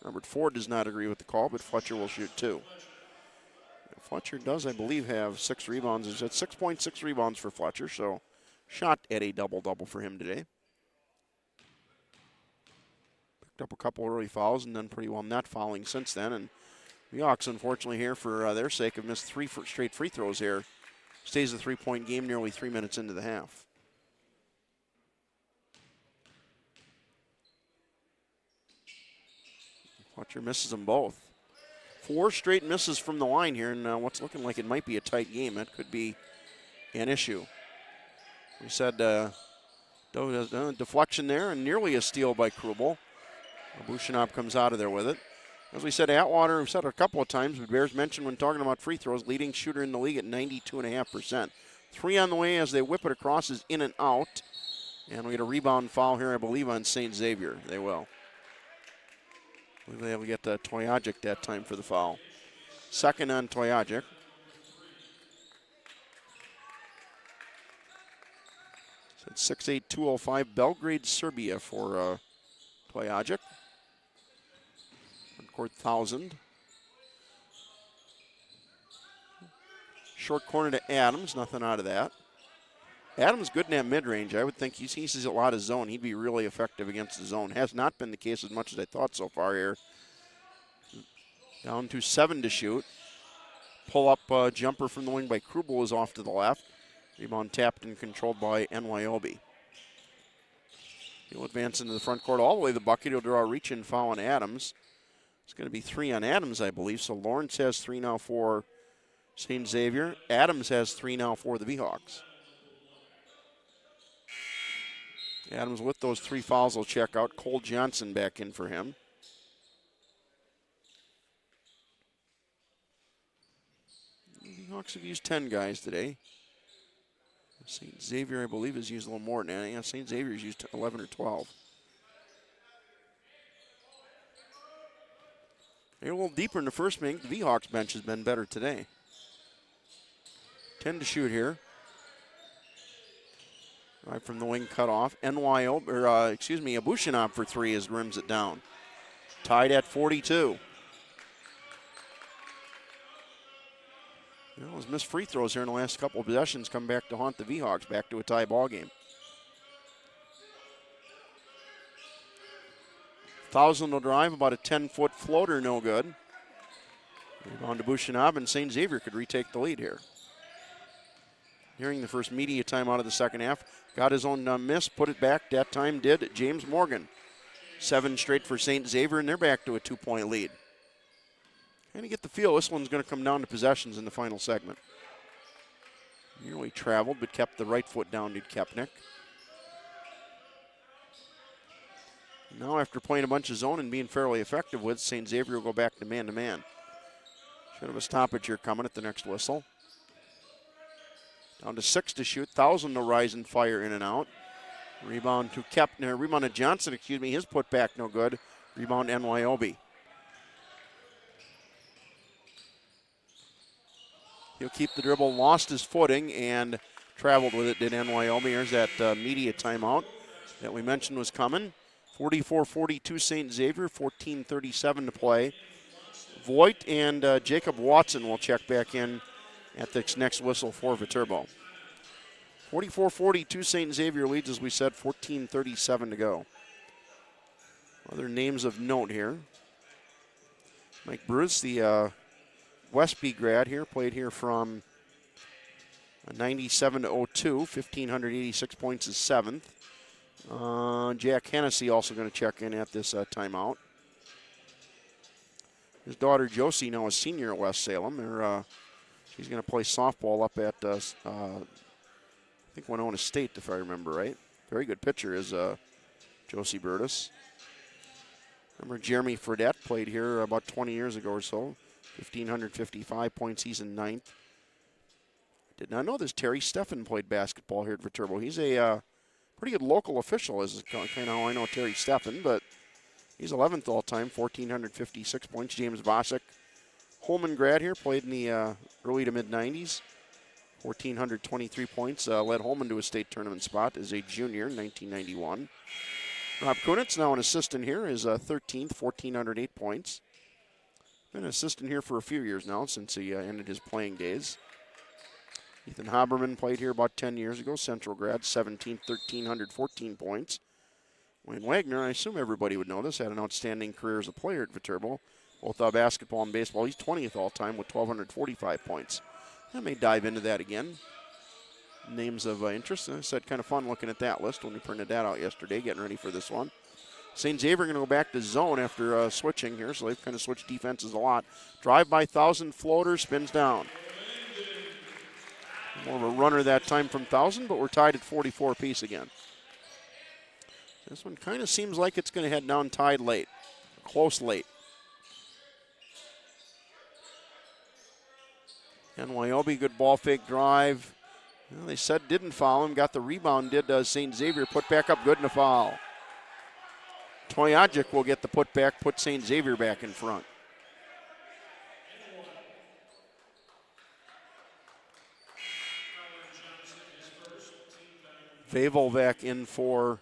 Remember, Ford does not agree with the call, but Fletcher will shoot 2. Fletcher does, I believe, have 6 rebounds. It's at 6.6 rebounds for Fletcher, so shot at a double-double for him today. Picked up a couple early fouls and done pretty well not fouling since then. And the Hawks, unfortunately, here for their sake, have missed 3 straight free throws here. Stays a 3-point game nearly 3 minutes into the half. Fletcher misses them both. 4 straight misses from the line here, and what's looking like it might be a tight game. That could be an issue. We said deflection there and nearly a steal by Krubel. Bushinov comes out of there with it. As we said, Atwater, we've said it a couple of times, but Bears mentioned when talking about free throws, leading shooter in the league at 92.5%. 3 on the way as they whip it across is in and out. And we get a rebound foul here, I believe, on St. Xavier. They will. I believe they will get Toyajic that time for the foul. Second on Toyajic. So 6'8", 205, Belgrade, Serbia for Toyajic. Court 1,000. Short corner to Adams, nothing out of that. Adams good in that mid-range. I would think he sees a lot of zone. He'd be really effective against the zone. Has not been the case as much as I thought so far here. Down to 7 to shoot. Pull-up jumper from the wing by Krubel is off to the left. Rebound tapped and controlled by NYOB. He'll advance into the front court all the way to the bucket. He'll draw a reach-in foul on Adams. It's going to be 3 on Adams, I believe. So Lawrence has 3 now for St. Xavier. Adams has 3 now for the V-Hawks. Adams with those 3 fouls will check out. Cole Johnson back in for him. The V-Hawks have used 10 guys today. St. Xavier, I believe, has used a little more than that. Yeah, St. Xavier's used 11 or 12. They're a little deeper in the first minute. The V-Hawks bench has been better today. 10 to shoot here. Right from the wing cut off. Abushinov for 3 as rims it down. Tied at 42. Those missed free throws here in the last couple of possessions come back to haunt the V-Hawks, back to a tie ball game. 1,000 will drive, about a 10-foot floater, no good. Rebound to Bushinov, and St. Xavier could retake the lead here. Nearing the first media timeout of the second half. Got his own miss, put it back. That time did James Morgan. 7 straight for St. Xavier, and they're back to a 2-point lead. Kind of get the feel this one's going to come down to possessions in the final segment. Nearly traveled, but kept the right foot down, did Kepnick. Now, after playing a bunch of zone and being fairly effective with, St. Xavier will go back to man-to-man. Should have a stoppage here coming at the next whistle. Down to 6 to shoot. 1,000 to rise and fire in and out. Rebound to rebound to Johnson, his put back no good. Rebound NYOB. He'll keep the dribble, lost his footing, and traveled with it, did NYOB. Here's that media timeout that we mentioned was coming. 44-42 St. Xavier, 14:37 to play. Voigt and Jacob Watson will check back in at the next whistle for Viterbo. 44-42 St. Xavier leads, as we said, 14:37 to go. Other names of note here. Mike Bruce, the Westby grad here, played here from 97 to 02, 1,586 points is 7th. Jack Hennessy also going to check in at this timeout. His daughter Josie, now a senior at West Salem. She's going to play softball up at, I think, Winona State, if I remember right. Very good pitcher is Josie Burtis. Remember Jeremy Fredette played here about 20 years ago or so. 1,555 points, he's in 9th. Did not know this. Terry Steffen played basketball here at Viterbo. He's a pretty good local official, is kind of how I know Terry Steffen, but he's 11th all-time, 1,456 points. James Bosick, Holman grad here, played in the early to mid-90s. 1,423 points, led Holman to a state tournament spot as a junior in 1991. Rob Kunitz, now an assistant here, is 13th, 1,408 points. Been an assistant here for a few years now since he ended his playing days. Ethan Haberman played here about 10 years ago, Central grad, 17th, 1,314 points. Wayne Wagner, I assume everybody would know this, had an outstanding career as a player at Viterbo, both basketball and baseball. He's 20th all-time with 1,245 points. I may dive into that again. Names of interest. I said kind of fun looking at that list when we printed that out yesterday, getting ready for this one. St. Xavier going to go back to zone after switching here, so they've kind of switched defenses a lot. Drive by 1,000 floater, spins down. More of a runner that time from 1,000, but we're tied at 44 apiece again. This one kind of seems like it's going to head down tied late, close late. NYOB, good ball fake drive. Well, they said didn't foul him, got the rebound, did St. Xavier, put back up good and a foul. Toyajic will get the putback, put St. Xavier back in front. Vavel back in for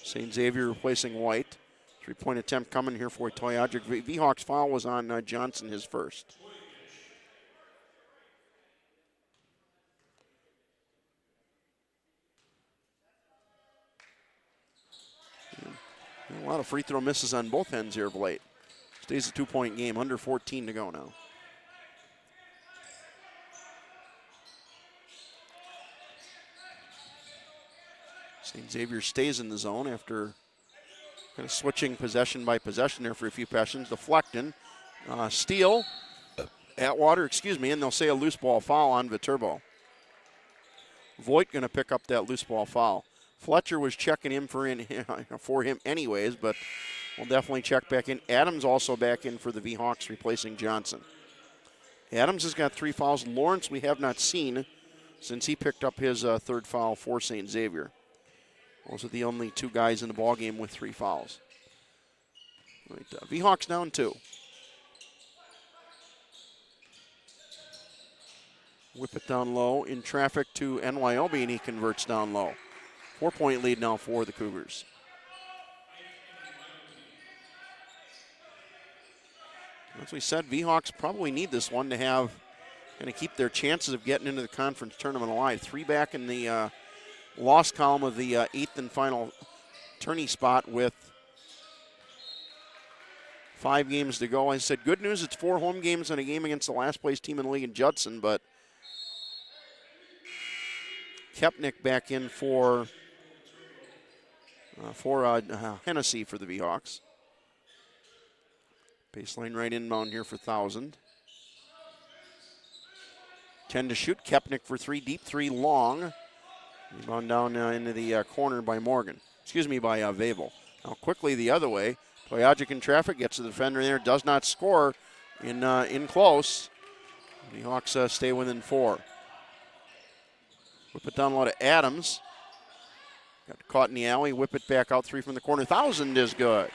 St. Xavier, replacing White. Three-point attempt coming here for Toyajic. V-Hawks foul was on Johnson, his first. A lot of free throw misses on both ends here of late. Stays a 2-point game, under 14 to go now. St. Xavier stays in the zone after kind of switching possession by possession there for a few possessions. Deflecting, steal, Atwater, and they'll say a loose ball foul on Viterbo. Voigt going to pick up that loose ball foul. Fletcher was checking him for him anyways, but we'll definitely check back in. Adams also back in for the V-Hawks, replacing Johnson. Adams has got 3 fouls. Lawrence we have not seen since he picked up his third foul for St. Xavier. Those are the only 2 guys in the ballgame with 3 fouls. Right, V-Hawks down 2. Whip it down low in traffic to NYOB, and he converts down low. 4-point lead now for the Cougars. As we said, V-Hawks probably need this one to have kind of keep their chances of getting into the conference tournament alive. 3 back in the loss column of the 8th and final tourney spot with 5 games to go. I said, good news, it's 4 home games and a game against the last place team in the league in Judson, but Kepnick back in for Hennessy for the V-Hawks. Baseline right inbound here for 1,000. 10 to shoot. Kepnick for 3 deep, 3 long. Rebound down into the corner by Morgan. By Vavel. Now quickly the other way. Toyajic in traffic, gets to the defender there, does not score in close. The Hawks stay within 4. Whip it down low to Adams. Got caught in the alley, whip it back out 3 from the corner. 1,000 is good.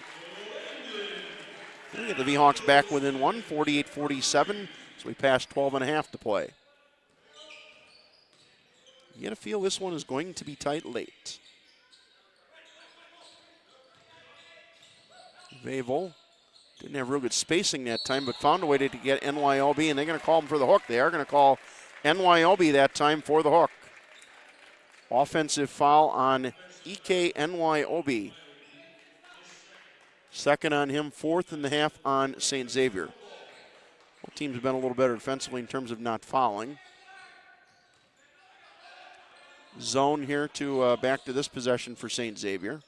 We get the V-Hawks back within 1, 48-47. So we pass 12.5 to play. You gotta feel this one is going to be tight late. Vavel didn't have real good spacing that time, but found a way to get NYOB, and they're going to call him for the hook. They are going to call NYOB that time for the hook. Offensive foul on Ike NYOB. Second on him, 4th in the half on St. Xavier. Both teams have been a little better defensively in terms of not fouling. Zone here to back to this possession for St. Xavier.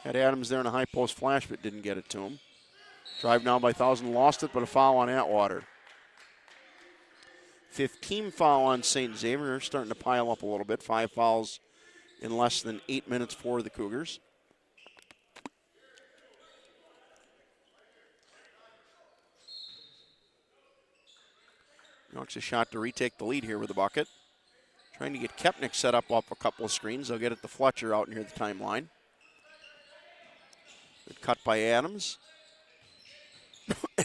Had Adams there in a high post flash, but didn't get it to him. Drive now by 1,000, lost it, but a foul on Atwater. 15 foul on St. Xavier, starting to pile up a little bit. 5 fouls in less than 8 minutes for the Cougars. Hawks a shot to retake the lead here with the bucket. Trying to get Kepnick set up off a couple of screens. They'll get it to Fletcher out near the timeline. Good cut by Adams.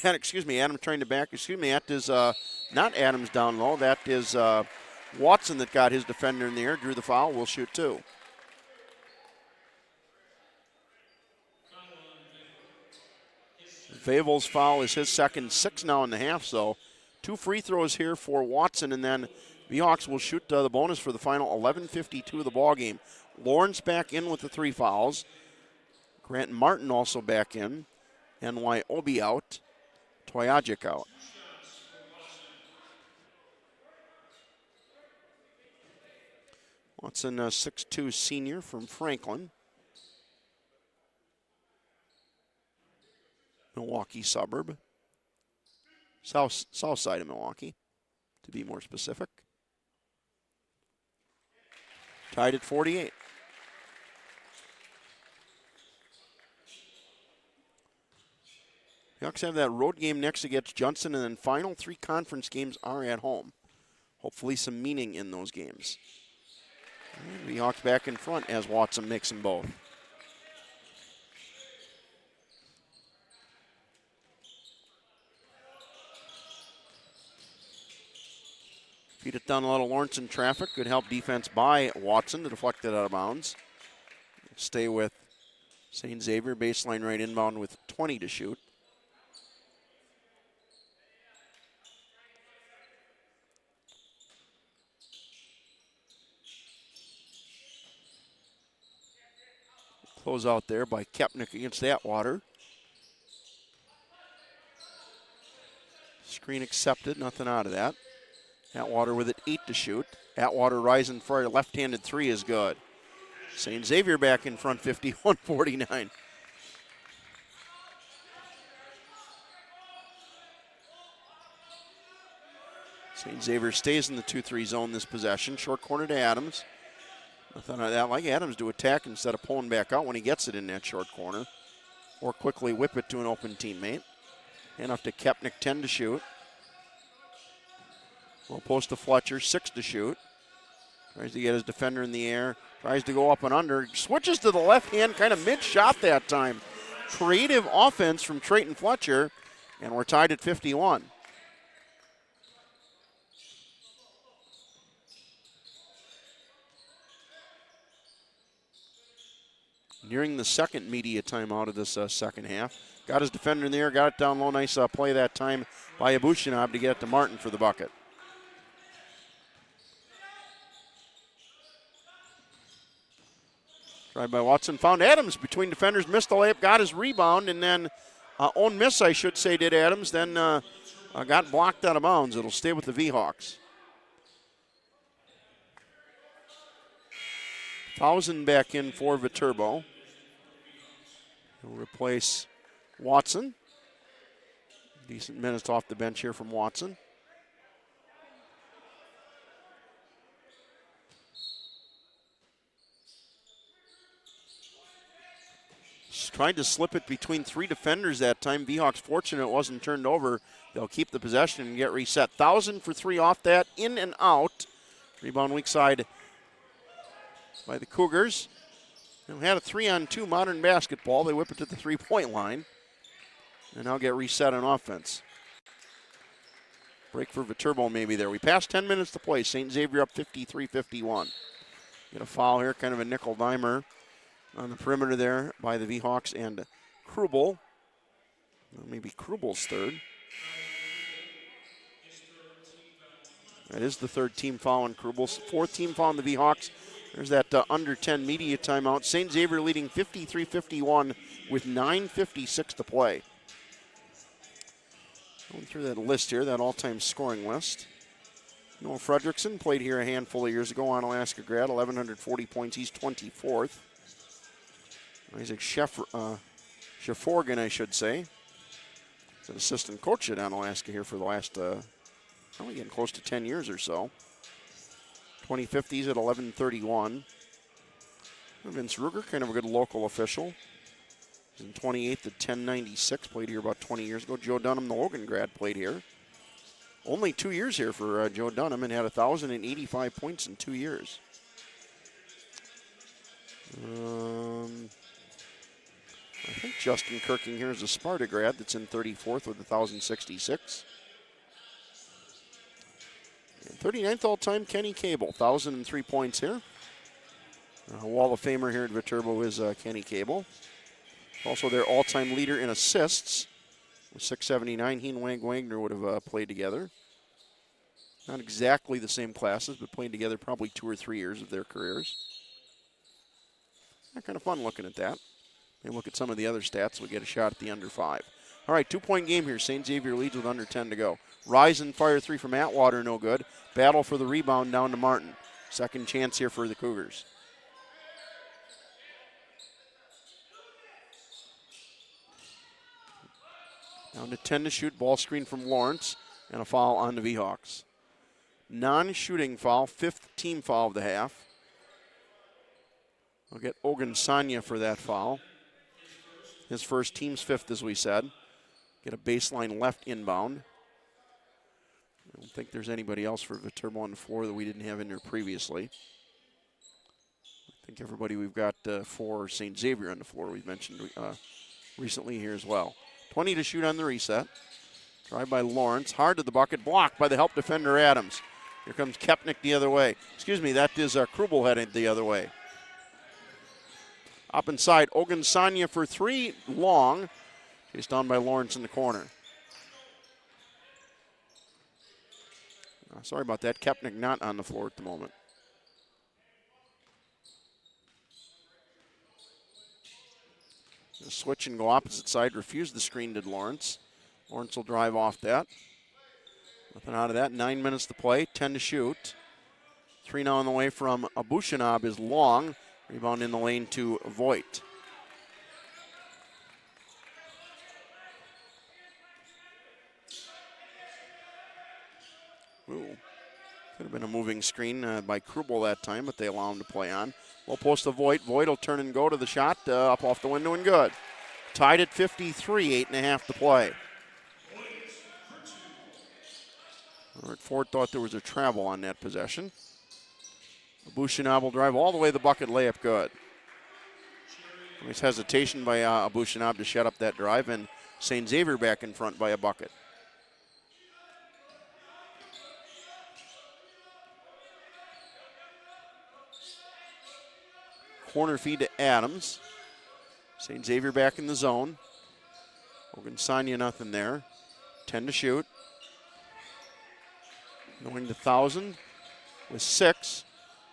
And excuse me, Adams trying to back. Excuse me, that is not Adams down low. That is Watson that got his defender in the air, drew the foul, will shoot two. Vavel's foul is his second, 6 now in the half, so 2 free throws here for Watson, and then the Hawks will shoot the bonus for the final 11:52 of the ball game. Lawrence back in with the 3 fouls. Grant Martin also back in. NY Obi out. Toyajic out. Watson, a 6'2" senior from Franklin. Milwaukee suburb. South side of Milwaukee, to be more specific. Tied at 48. The Hawks have that road game next against Johnson, and then final 3 conference games are at home. Hopefully some meaning in those games. And the Hawks back in front as Watson makes them both. Feed it down a lot of Lawrence in traffic. Good help defense by Watson to deflect it out of bounds. Stay with St. Xavier. Baseline right inbound with 20 to shoot. Close out there by Kepnick against Atwater. Screen accepted, nothing out of that. Atwater with it, 8 to shoot. Atwater rising for a left-handed 3 is good. St. Xavier back in front, 51-49. St. Xavier stays in the 2-3 zone this possession. Short corner to Adams. Nothing out of that. Like Adams to attack instead of pulling back out when he gets it in that short corner. Or quickly whip it to an open teammate. Hand off to Kepnick, 10 to shoot. Low post to Fletcher, 6 to shoot. Tries to get his defender in the air. Tries to go up and under. Switches to the left hand, kind of mid-shot that time. Creative offense from Trayton Fletcher, and we're tied at 51. Nearing the second media timeout of this second half. Got his defender in the air, got it down low. Nice play that time by Abushinab to get it to Martin for the bucket. Tried by Watson, found Adams between defenders, missed the layup, got his rebound, and then own miss, I should say, did Adams, then got blocked out of bounds. It'll stay with the V-Hawks. 1,000 back in for Viterbo. He'll replace Watson. Decent minutes off the bench here from Watson. Tried to slip it between 3 defenders that time. V-Hawks fortunate it wasn't turned over. They'll keep the possession and get reset. 1,000 for 3 off that, in and out. Rebound weak side by the Cougars. They had a 3-on-2 modern basketball. They whip it to the 3-point line. And now get reset on offense. Break for Viterbo maybe there. We passed 10 minutes to play. St. Xavier up 53-51. Get a foul here, kind of a nickel dimer on the perimeter there by the V-Hawks and Krubel. Maybe Krubel's third. That is the 3rd team foul on Krubel's. 4th team foul on the V-Hawks. There's that under 10 media timeout. St. Xavier leading 53-51 with 9:56 to play. Going through that list here, that all-time scoring list. Noah Fredrickson played here a handful of years ago on Alaska grad, 1,140 points. He's 24th. Isaac Shefforgan, I should say. He's an assistant coach at Alaska here for the last, probably getting close to 10 years or so. 25th, he's at 1131. Vince Ruger, kind of a good local official. He's in 28th at 1096, played here about 20 years ago. Joe Dunham, the Logan grad, played here. only 2 years here for Joe Dunham and had 1,085 points in 2 years. I think Justin Kirking here is a Sparta grad that's in 34th with 1,066. And 39th all-time, Kenny Cable, 1,003 points here. Wall of Famer here at Viterbo is Kenny Cable. Also their all-time leader in assists with 679. He and Wagner would have played together. Not exactly the same classes, but played together probably 2 or 3 years of their careers. Kind of fun looking at that. Maybe look at some of the other stats. We'll get a shot at the under 5. All right, 2-point game here. St. Xavier leads with under 10 to go. Rise and fire 3 from Atwater, no good. Battle for the rebound down to Martin. Second chance here for the Cougars. Down to 10 to shoot. Ball screen from Lawrence. And a foul on the V-Hawks. Non-shooting foul. 5th team foul of the half. We'll get Ogunsanya for that foul. His first, team's 5th, as we said. Get a baseline left inbound. I don't think there's anybody else for Viterbo on the floor that we didn't have in there previously. I think everybody we've got for St. Xavier on the floor we've mentioned recently here as well. 20 to shoot on the reset. Drive by Lawrence. Hard to the bucket. Blocked by the help defender Adams. Here comes Kepnick the other way. Excuse me, that is Krubel headed the other way. Up inside, Ogunsanya for 3, long. Chased down by Lawrence in the corner. Sorry about that. Kepnick not on the floor at the moment. Switch and go opposite side. Refused the screen, did Lawrence. Lawrence will drive off that. Nothing out of that. 9 minutes to play. 10 to shoot. 3 now on the way from Abushinab is long. Rebound in the lane to Voigt. Ooh. Could have been a moving screen by Krubel that time, but they allow him to play on. Low post to Voigt. Voigt will turn and go to the shot. Up off the window and good. Tied at 53, 8.5 to play. Robert Ford thought there was a travel on that possession. Abushinab will drive all the way to the bucket, layup good. Nice hesitation by Abushinab to shut up that drive, and St. Xavier back in front by a bucket. Corner feed to Adams. St. Xavier back in the zone. Ogunsanya nothing there. 10 to shoot. Going to 1,000 with 6.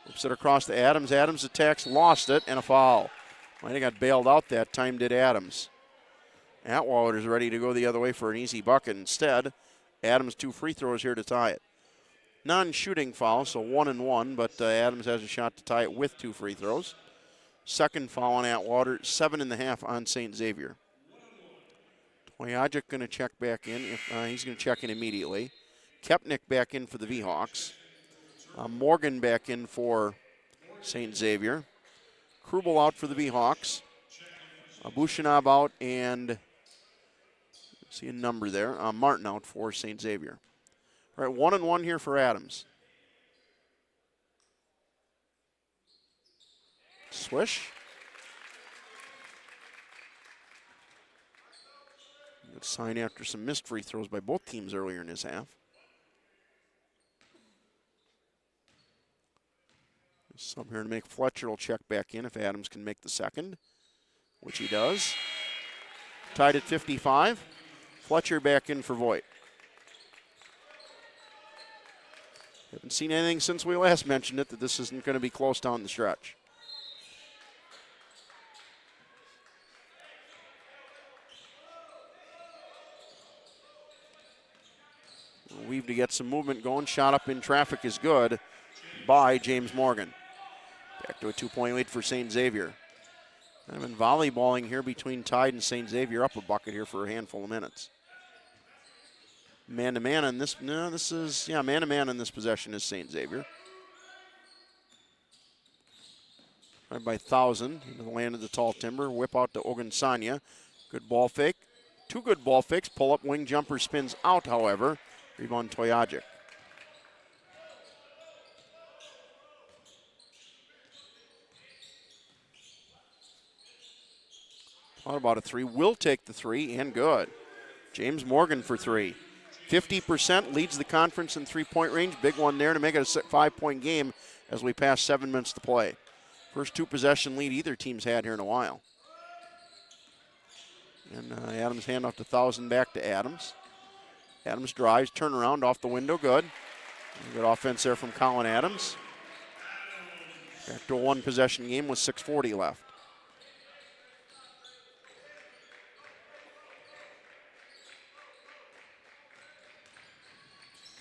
Whips it across to Adams. Adams attacks, lost it, and a foul. Might have got bailed out that time, did Adams. Atwater's ready to go the other way for an easy bucket. Instead, Adams 2 free throws here to tie it. Non-shooting foul, so 1 and 1, but Adams has a shot to tie it with 2 free throws. Second foul on Atwater, 7.5 on St. Xavier. Toyajic going to check back in. He's going to check in immediately. Kepnick back in for the V-Hawks. Morgan back in for St. Xavier. Krubel out for the V-Hawks. Abushinab out, and see a number there. Martin out for St. Xavier. All right, 1 and 1 here for Adams. Swish. Good sign after some missed free throws by both teams earlier in this half. Sub here to make Fletcher will check back in if Adams can make the second, which he does. Tied at 55. Fletcher back in for Voigt. Haven't seen anything since we last mentioned it that this isn't going to be close down the stretch. Weave to get some movement going. Shot up in traffic is good by James Morgan. Back to a 2-point lead for St. Xavier. Kind of been volleyballing here between Tide and St. Xavier, up a bucket here for a handful of minutes. Man-to-man on this, man-to-man on this possession is St. Xavier. Right by 1,000, into the land of the tall timber. Whip out to Ogunsanya. Good ball fake. 2 good ball fakes. Pull up, wing jumper spins out, however. Rebound Toyajic. Thought about a three. Will take the three, and good. James Morgan for three. 50% leads the conference in three-point range. Big one there to make it a 5-point game as we pass 7 minutes to play. First two-possession lead either team's had here in a while. And Adams handoff to 1,000 back to Adams. Adams drives, turnaround off the window, good. Good offense there from Colin Adams. Back to a one-possession game with 6:40 left.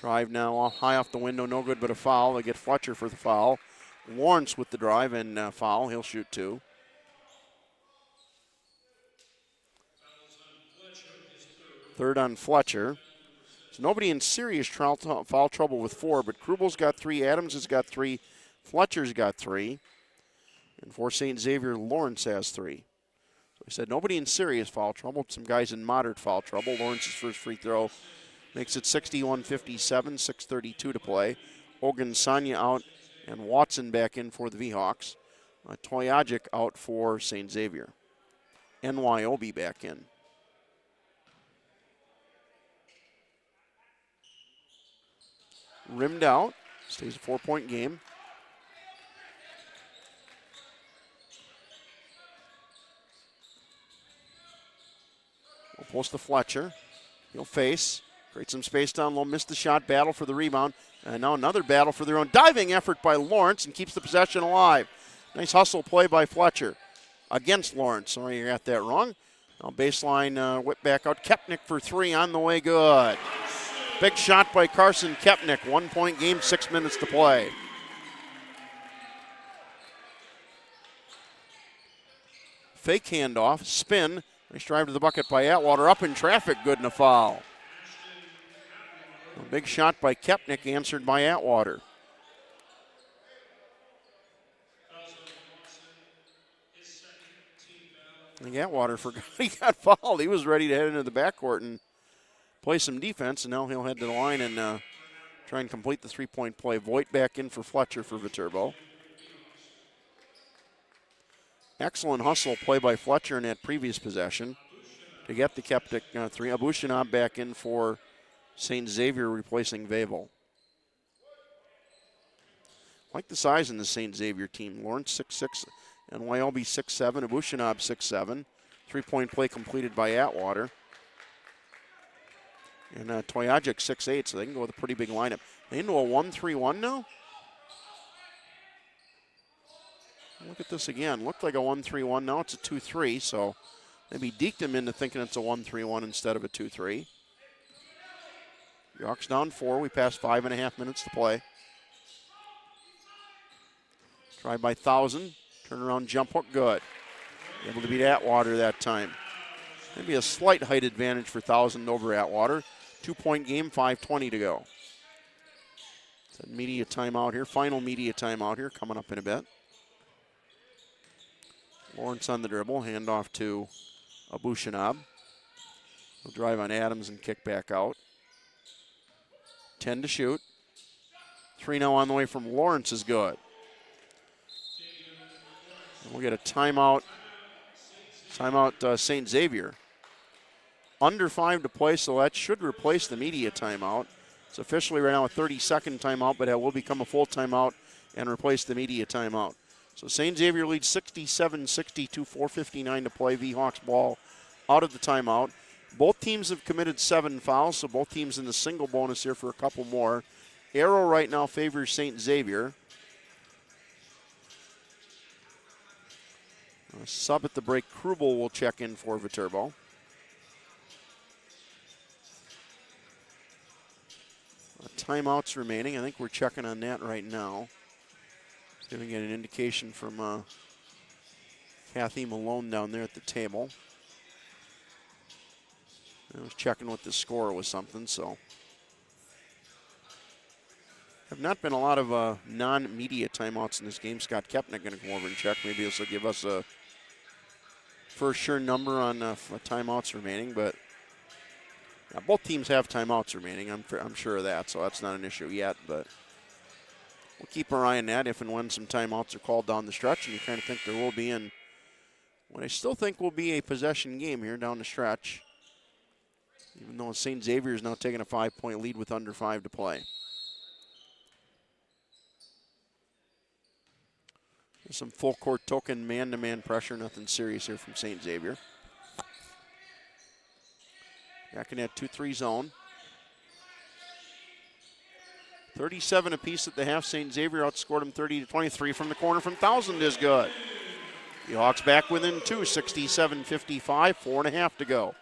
Drive now high off the window, no good but a foul. They get Fletcher for the foul. Lawrence with the drive and foul. He'll shoot two. Third on Fletcher. So nobody in serious foul trouble with four, but Krubel's got three, Adams has got three, Fletcher's got three. And for St. Xavier, Lawrence has three. So I said nobody in serious foul trouble, some guys in moderate foul trouble. Lawrence's first free throw makes it 61-57, 6:32 to play. Ogun Sanya out and Watson back in for the V-Hawks. Toyajic out for St. Xavier. NYOB back in. Rimmed out, stays a 4-point game. We'll post to Fletcher. He'll face. Create some space down low, missed the shot, battle for the rebound. And now another battle for their own. Diving effort by Lawrence and keeps the possession alive. Nice hustle play by Fletcher against Lawrence. Sorry, you got that wrong. Now baseline whip back out. Kepnick for three on the way, good. Big shot by Carson Kepnick. 1-point game, 6 minutes to play. Fake handoff, spin. Nice drive to the bucket by Atwater. Up in traffic, good and a foul. A big shot by Kepnick, answered by Atwater. I think Atwater forgot he got fouled. He was ready to head into the backcourt and play some defense, and now he'll head to the line and try and complete the three-point play. Voigt back in for Fletcher for Viterbo. Excellent hustle play by Fletcher in that previous possession to get the Kepnick three. Abushinab back in for St. Xavier, replacing Vavel. Like the size in the St. Xavier team. Lawrence 6'6", and NYOB 6'7", Abushinab 6'7". Three-point play completed by Atwater. And Toyajic 6'8", so they can go with a pretty big lineup. They into a 1-3-1 now? Look at this again. Looked like a 1-3-1. Now it's a 2-3, so maybe deked him into thinking it's a 1-3-1 instead of a 2-3. Yawks down 4. We passed 5.5 minutes to play. Try by 1,000. Turnaround jump hook, good. Able to beat Atwater that time. Maybe a slight height advantage for 1,000 over Atwater. 2-point game, 5:20 to go. It's a media timeout here. Final media timeout here coming up in a bit. Lawrence on the dribble. Handoff to Abushinab. He'll drive on Adams and kick back out. 10 to shoot. 3 now on the way from Lawrence is good. And we'll get a timeout. Timeout St. Xavier. Under 5 to play, so that should replace the media timeout. It's officially right now a 30-second timeout, but it will become a full timeout and replace the media timeout. So St. Xavier leads 67-62, 4:59 to play. V-Hawks ball out of the timeout. Both teams have committed 7 fouls, so both teams in the single bonus here for a couple more. Arrow right now favors St. Xavier. Sub at the break, Krubel will check in for Viterbo. Timeouts remaining. I think we're checking on that right now. See if we can get an indication from Kathy Malone down there at the table. I was checking what the score was something, so. Have not been a lot of non-media timeouts in this game. Scott Kepnick going to come over and check. Maybe this will give us a for sure number on timeouts remaining, but Now, both teams have timeouts remaining. I'm sure of that, so that's not an issue yet. But we'll keep our eye on that if and when some timeouts are called down the stretch, and you kind of think there will be in what I still think will be a possession game here down the stretch, even though St. Xavier is now taking a 5-point lead with under 5 to play. There's some full court token man-to-man pressure, nothing serious here from St. Xavier. Back in that 2-3 zone. 37 apiece at the half. St. Xavier outscored them 30-23 from the corner from 1,000 is good. The Hawks back within 2, 67-55, 4.5 to go.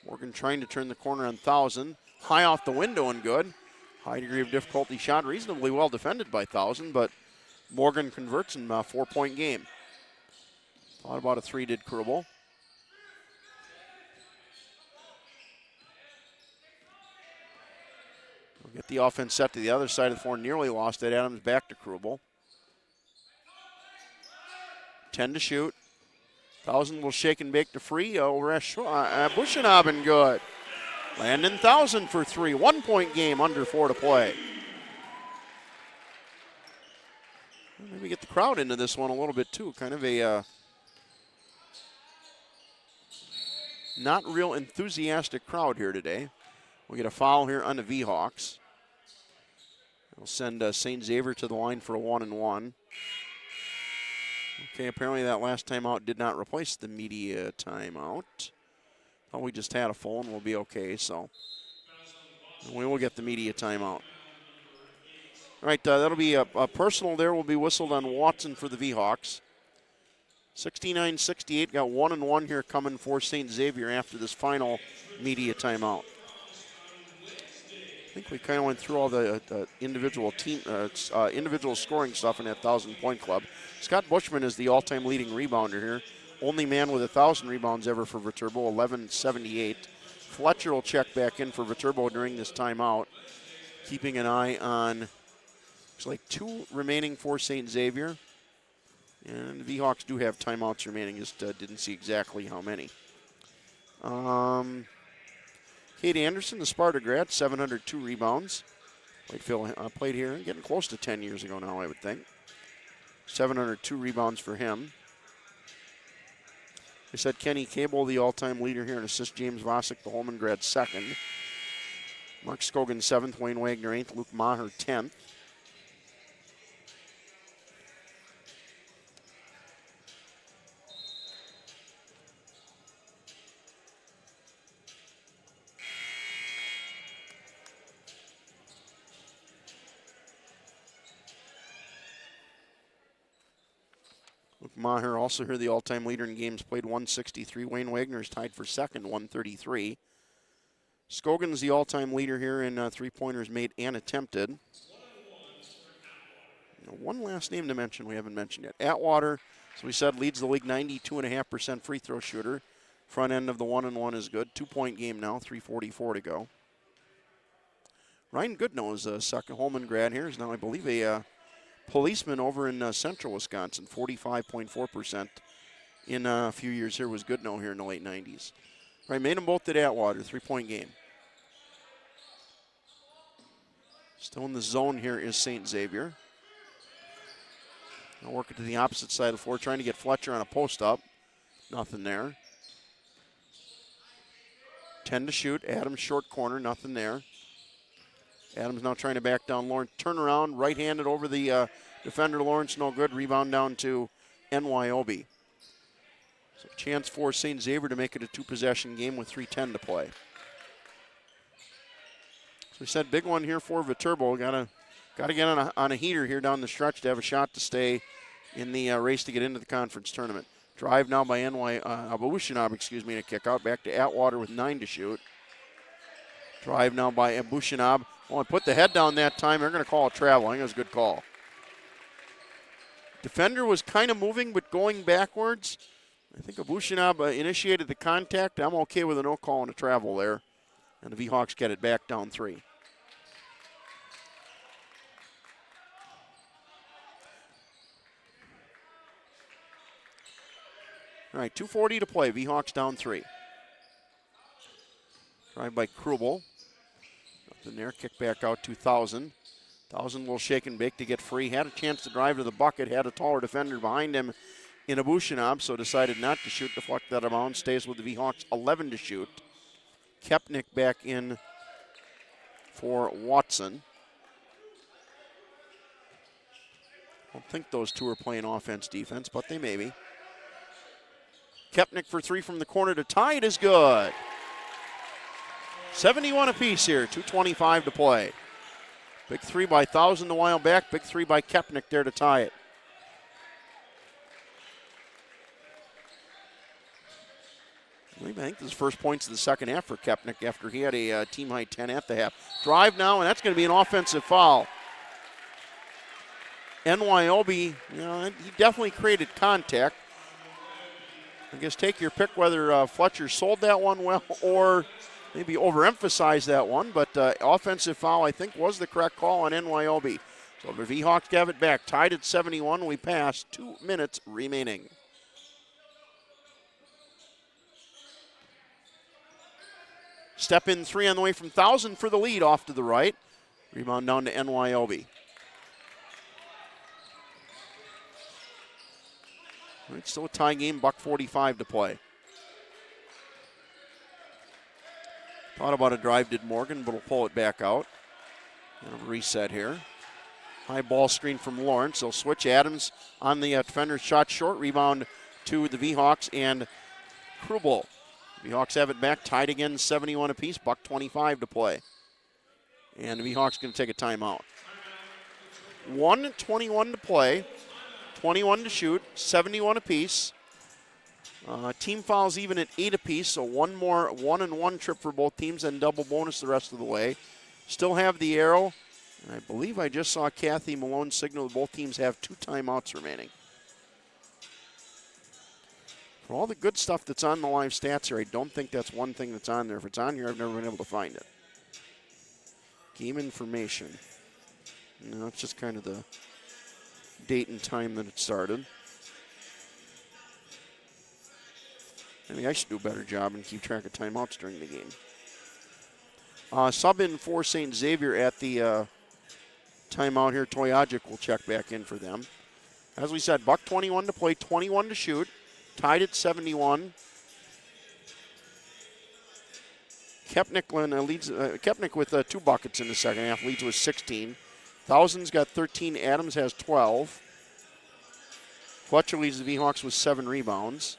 Morgan trying to turn the corner on 1,000. High off the window and good. High degree of difficulty shot, reasonably well defended by 1,000, but Morgan converts in a 4-point game. Thought about a 3 did Krubel. We'll get the offense set to the other side of the floor. Nearly lost it. Adams back to Krubel. 10 to shoot. 1,000 will shake and bake to free over Bushinab and good. Landon 1,000 for 3. 1-point game, under 4 to play. Maybe get the crowd into this one a little bit too. Kind of a not real enthusiastic crowd here today. We'll get a foul here on the V-Hawks. We'll send St. Xavier to the line for a 1-and-1. Okay, apparently that last timeout did not replace the media timeout. Thought we just had a full and we'll be okay, so we will get the media timeout. All right, that'll be a personal there will be whistled on Watson for the V-Hawks. 69-68, got 1-and-1 here coming for St. Xavier after this final media timeout. I think we kind of went through all the individual scoring stuff in that 1,000-point club. Scott Bushman is the all-time leading rebounder here. Only man with 1,000 rebounds ever for Viterbo, 1178. Fletcher will check back in for Viterbo during this timeout, keeping an eye on, looks like 2 remaining for St. Xavier. And the V-Hawks do have timeouts remaining, just didn't see exactly how many. Kate Anderson, the Sparta grad, 702 rebounds. Played here, getting close to 10 years ago now, I would think. 702 rebounds for him. I said Kenny Cable, the all-time leader here in assists. James Vosick, the Holman grad, 2nd. Mark Scogan, 7th. Wayne Wagner, 8th. Luke Maher, 10th. Luke Maher also here, the all-time leader in games played, 163. Wayne Wagner is tied for 2nd, 133. Scogan's the all-time leader here in three-pointers made and attempted. One last name to mention we haven't mentioned yet. Atwater, as we said, leads the league, 92.5% free throw shooter. Front end of the 1-and-1 is good. 2-point game now, 3:44 to go. Ryan Goodnow is a second Holman grad here. Is now, I believe, a policeman over in central Wisconsin. 45.4% in a few years here was Goodnow here in the late 90s. All right, made them both at Atwater, 3-point game. Still in the zone here is St. Xavier. Now working to the opposite side of the floor, trying to get Fletcher on a post-up. Nothing there. 10 to shoot. Adams short corner, nothing there. Adams now trying to back down Lawrence. Turn around, right-handed over the defender. Lawrence, no good. Rebound down to NYOB. So chance for St. Xavier to make it a 2-possession game with 3:10 to play. So we said big one here for Viterbo. Got to get on a heater here down the stretch to have a shot to stay in the race to get into the conference tournament. Drive now by Abushinab, and a kick out back to Atwater with 9 to shoot. Drive now by Abushinab. Well, put the head down that time. They're going to call a travel. I think it was a good call. Defender was kind of moving but going backwards. I think Abushinab initiated the contact. I'm okay with a no call and a travel there. And the V-Hawks get it back down 3. All right, 2:40 to play. V-Hawks down 3. Drive by Krubel. Up in there, kick back out to Thousand. Thousand will shake and bake to get free. Had a chance to drive to the bucket. Had a taller defender behind him in Abushinab, so decided not to shoot. Deflect that amount. Stays with the V-Hawks. 11 to shoot. Kepnick back in for Watson. I don't think those two are playing offense-defense, but they may be. Kepnick for 3 from the corner to tie it is good. 71 apiece here, 2:25 to play. Big 3 by Thousand a while back, big 3 by Kepnick there to tie it. I think this is first points of the second half for Kepnick after he had a team-high 10 at the half. Drive now, and that's going to be an offensive foul. NYOB, he definitely created contact. I guess take your pick whether Fletcher sold that one well or maybe overemphasized that one, but offensive foul, I think, was the correct call on NYOB. So the V-Hawks have it back. Tied at 71. We pass. 2 minutes remaining. Step in 3 on the way from Thousand for the lead off to the right. Rebound down to NYOB. All right, still a tie game, $1:45 to play. Thought about a drive, did Morgan, but will pull it back out. And a reset here. High ball screen from Lawrence. They'll switch. Adams on the defender's shot short. Rebound to the V-Hawks and Krubel. V-Hawks have it back, tied again, 71 apiece, $1:25 to play. And the V-Hawks going to take a timeout. 1:21 to play, 21 to shoot, 71 apiece. Team fouls even at 8 apiece, so one more 1-and-1 trip for both teams and double bonus the rest of the way. Still have the arrow, and I believe I just saw Kathy Malone signal that both teams have 2 timeouts remaining. For all the good stuff that's on the live stats here, I don't think that's one thing that's on there. If it's on here, I've never been able to find it. Game information. No, it's just kind of the date and time that it started. Maybe I should do a better job and keep track of timeouts during the game. Sub in for St. Xavier at the timeout here. Toyajic will check back in for them. As we said, $1:21 to play, 21 to shoot. Tied at 71. Kepnick leads. Kepnick with 2 buckets in the second half, leads with 16. Thousand's got 13. Adams has 12. Fletcher leads the V-Hawks with 7 rebounds.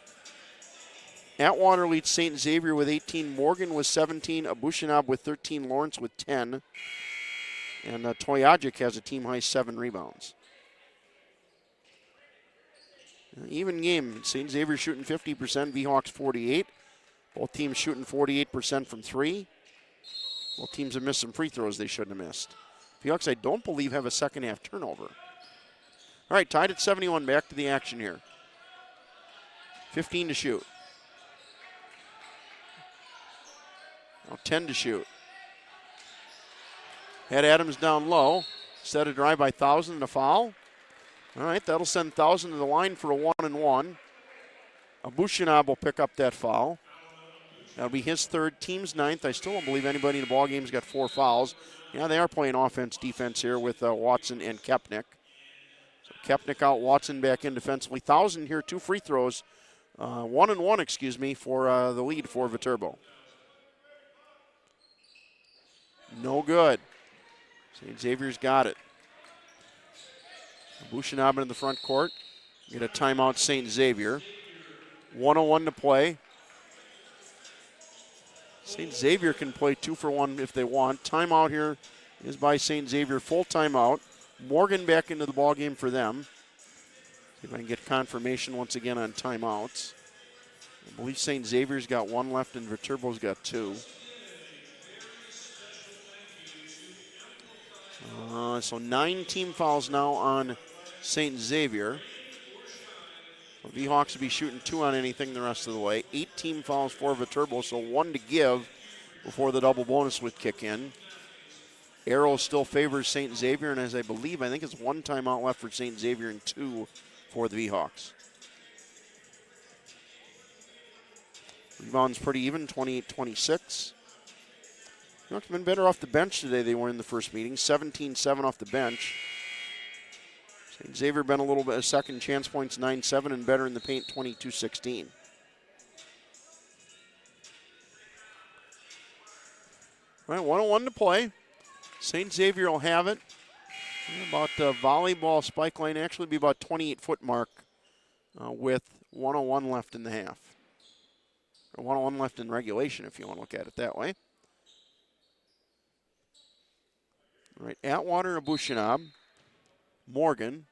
Atwater leads St. Xavier with 18. Morgan with 17. Abushinab with 13. Lawrence with 10. And Toyajic has a team-high 7 rebounds. Even game. St. Xavier shooting 50%. V-Hawks 48. Both teams shooting 48% from 3. Both teams have missed some free throws they shouldn't have missed. V-Hawks, I don't believe, have a second half turnover. All right, tied at 71. Back to the action here. 15 to shoot. Now 10 to shoot. Had Adams down low. Set a drive by Thousand and a foul. All right, that'll send Thousand to the line for a 1-and-1. Abushinab will pick up that foul. That'll be his 3rd, team's 9th. I still don't believe anybody in the ballgame's got 4 fouls. Yeah, they are playing offense-defense here with Watson and Kepnick. So Kepnick out, Watson back in defensively. Thousand here, 2 free throws. 1-and-1, for the lead for Viterbo. No good. St. Xavier's got it. Abushinab in the front court. Get a timeout, St. Xavier. 1:01 to play. St. Xavier can play 2 for 1 if they want. Timeout here is by St. Xavier. Full timeout. Morgan back into the ballgame for them. See if I can get confirmation once again on timeouts. I believe St. Xavier's got 1 left and Viterbo's got 2. So 9 team fouls now on St. Xavier. So V-Hawks will be shooting 2 on anything the rest of the way. 8 team fouls for Viterbo, so 1 to give before the double bonus would kick in. Arrow still favors St. Xavier, and as I believe, I think it's 1 timeout left for St. Xavier and 2 for the V-Hawks. Rebounds pretty even, 28-26. Hawks been better off the bench today they were in the first meeting, 17-7 off the bench. St. Xavier been a little bit, a second chance points, 9-7, and better in the paint, 22-16. All right, 101 to play. St. Xavier will have it. About volleyball spike line, actually be about 28-foot mark with 101 left in the half. Or 101 left in regulation, if you want to look at it that way. All right, Atwater, Abushinab, Morgan,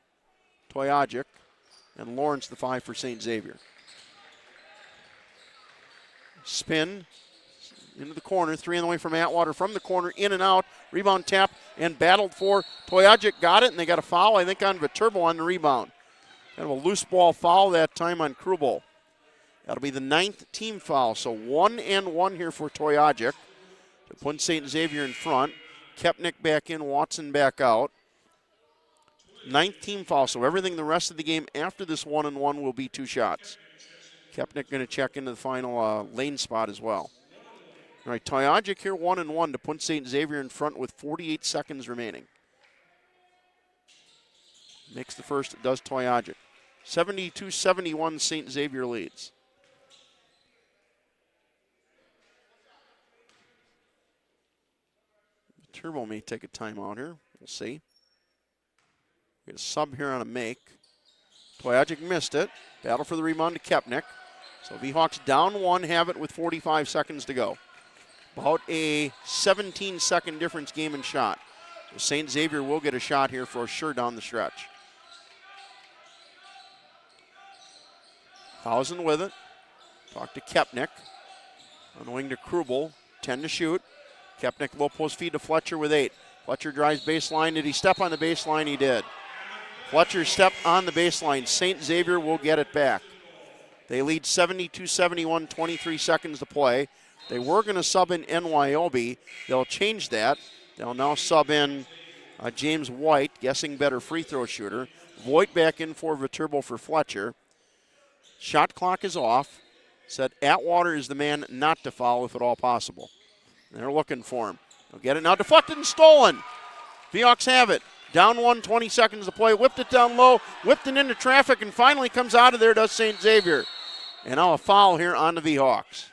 Toyajic, and Lawrence the 5 for St. Xavier. Spin into the corner, 3 on the way from Atwater from the corner, in and out, rebound tap, and battled for. Toyajic got it, and they got a foul, I think, on Viterbo on the rebound. Kind of a loose ball foul that time on Krubel. That'll be the 9th team foul, so 1 and 1 here for Toyajic to put St. Xavier in front. Kepnick back in, Watson back out. 9th team foul, so everything the rest of the game after this 1 and 1 will be 2 shots. Kepnick going to check into the final lane spot as well. All right, Toyajic here 1 and 1 to put St. Xavier in front with 48 seconds remaining. Makes the first, it does Toyajic. 72-71, St. Xavier leads. Turbo may take a timeout here. We'll see. Get a sub here on a make. Toyajic missed it. Battle for the rebound to Kepnick. So V-Hawks down 1, have it with 45 seconds to go. About a 17-second difference game and shot. So St. Xavier will get a shot here for sure down the stretch. 1,000 with it. Talk to Kepnick. On the wing to Krubel. 10 to shoot. Kepnick low post feed to Fletcher with 8. Fletcher drives baseline. Did he step on the baseline? He did. Fletcher stepped on the baseline. St. Xavier will get it back. They lead 72-71, 23 seconds to play. They were going to sub in NYOB. They'll change that. They'll now sub in James White, guessing better free throw shooter. Voigt back in for Viterbo for Fletcher. Shot clock is off. Said Atwater is the man not to foul if at all possible. They're looking for him. They'll get it now. Deflected and stolen. Seahawks have it. Down 1, 20 seconds to play. Whipped it down low. Whipped it into traffic and finally comes out of there, does St. Xavier. And now a foul here on the Seahawks.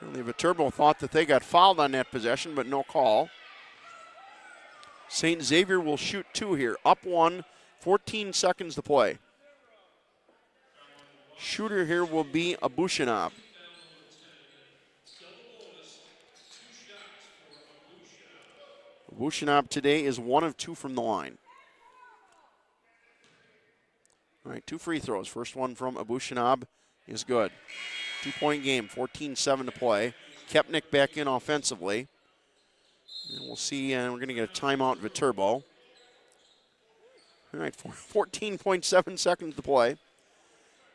The Viterbo thought that they got fouled on that possession, but no call. St. Xavier will shoot 2 here. Up 1, 14 seconds to play. Shooter here will be Abushinab. Abushinab today is 1 of 2 from the line. All right, 2 free throws. First one from Abushinab is good. 2-point game, 14-7 to play. Kepnick back in offensively. And we'll see, and we're going to get a timeout, Viterbo. All right, 14.7 seconds to play.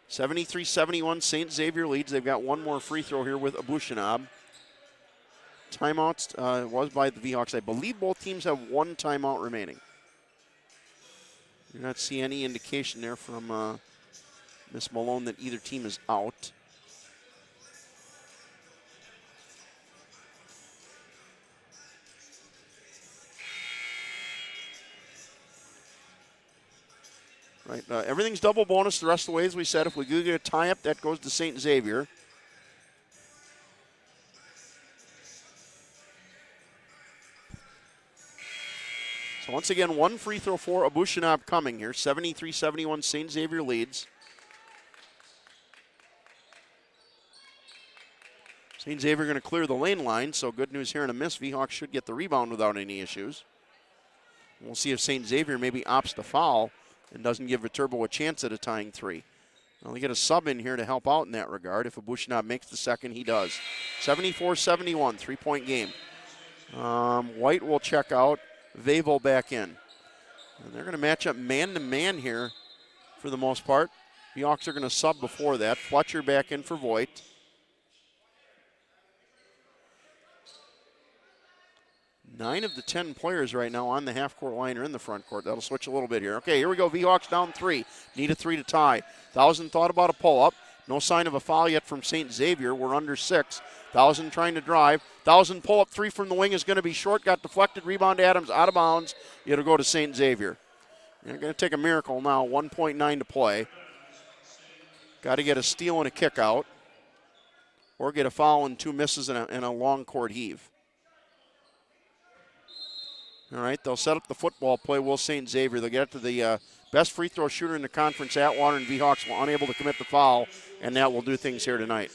73-71, St. Xavier leads. They've got 1 more free throw here with Abushinab. Timeouts was by the Seahawks. I believe both teams have 1 timeout remaining. Do not see any indication there from Miss Malone that either team is out. Right, everything's double bonus the rest of the way, as we said. If we do get a tie-up, that goes to St. Xavier. So once again, 1 free throw for Abushinab coming here. 73-71, St. Xavier leads. St. Xavier going to clear the lane line, so good news here in a miss. V-Hawks should get the rebound without any issues. We'll see if St. Xavier maybe opts to foul and doesn't give Viterbo a chance at a tying 3. Well, they get a sub in here to help out in that regard. If Abushinab makes the second, he does. 74-71, 3-point game. White will check out. Vavo back in. And they're going to match up man-to-man here for the most part. The Hawks are going to sub before that. Fletcher back in for Voigt. 9 of the 10 players right now on the half-court line are in the front court. That'll switch a little bit here. Okay, here we go. V-Hawks down 3. Need a 3 to tie. 1,000 thought about a pull-up. No sign of a foul yet from St. Xavier. We're under 6. 1,000 trying to drive. 1,000 pull-up 3 from the wing is going to be short. Got deflected. Rebound Adams out of bounds. It'll go to St. Xavier. They're going to take a miracle now. 1.9 to play. Got to get a steal and a kick out. Or get a foul and 2 misses and a long court heave. All right, they'll set up the football play. Will St. Xavier. They'll get it to the best free throw shooter in the conference, Atwater, and V-Hawks were unable to commit the foul, and that will do things here tonight.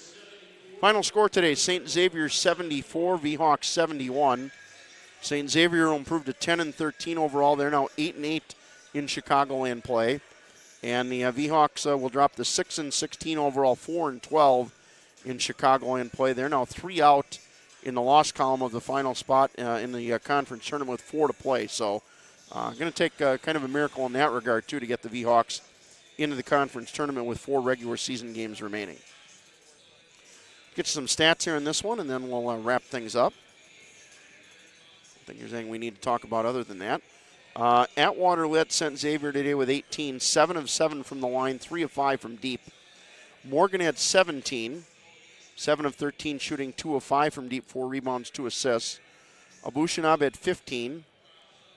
Final score today, St. Xavier 74, V-Hawks 71. St. Xavier will improve to 10-13 overall. They're now 8-8 in Chicagoland play. And the V-Hawks will drop to 6-16 overall, 4-12 in Chicagoland play. They're now 3 out in the loss column of the final spot in the conference tournament with 4 to play. So going to take kind of a miracle in that regard, too, to get the V-Hawks into the conference tournament with 4 regular season games remaining. Get some stats here in this one, and then we'll wrap things up. I think there's anything we need to talk about other than that. Atwater led St. Xavier today with 18, 7 of 7 from the line, 3 of 5 from deep. Morgan had 17, 7 of 13 shooting, 2 of 5 from deep, 4 rebounds, 2 assists. Abushinab had 15,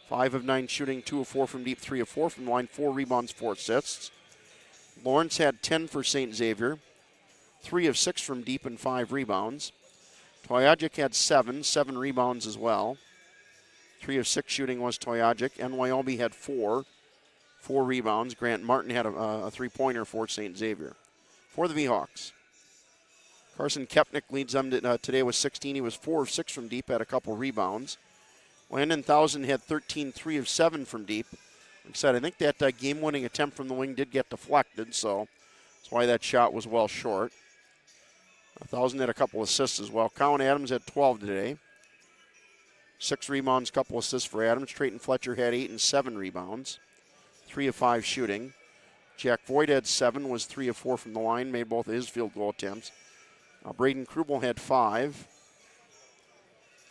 5 of 9 shooting, 2 of 4 from deep, 3 of 4 from the line, 4 rebounds, 4 assists. Lawrence had 10 for St. Xavier, 3 of 6 from deep and 5 rebounds. Toyajic had 7 rebounds as well. 3 of 6 shooting was Toyajic. NYOB had 4 rebounds. Grant Martin had a three-pointer for St. Xavier. For the V-Hawks, Carson Kepnick leads them today with 16. He was 4 of 6 from deep, had a couple rebounds. Landon Thousand had 13, 3 of 7 from deep. Like I said, I think that game-winning attempt from the wing did get deflected, so that's why that shot was well short. Thousand had a couple assists as well. Cowan Adams had 12 today. 6 rebounds, couple assists for Adams. Trayton Fletcher had 8 and 7 rebounds. 3 of 5 shooting. Jack Voigt had 7, was 3 of 4 from the line, made both of his field goal attempts. Braden Krubel had 5.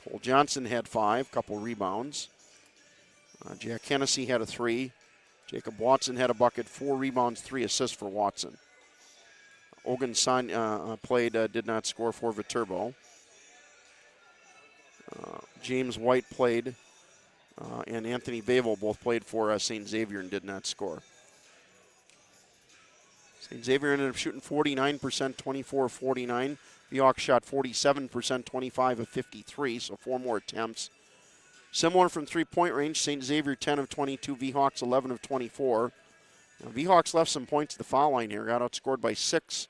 Cole Johnson had 5, couple rebounds. Jack Hennessy had a 3. Jacob Watson had a bucket, 4 rebounds, 3 assists for Watson. Ogun San played, did not score for Viterbo. James White played, and Anthony Bavel both played for St. Xavier and did not score. St. Xavier ended up shooting 49%, 24 of 49. V-Hawks shot 47%, 25 of 53, so 4 more attempts. Similar from three-point range, St. Xavier 10 of 22, V-Hawks 11 of 24. Now, V-Hawks left some points at the foul line here, got outscored by 6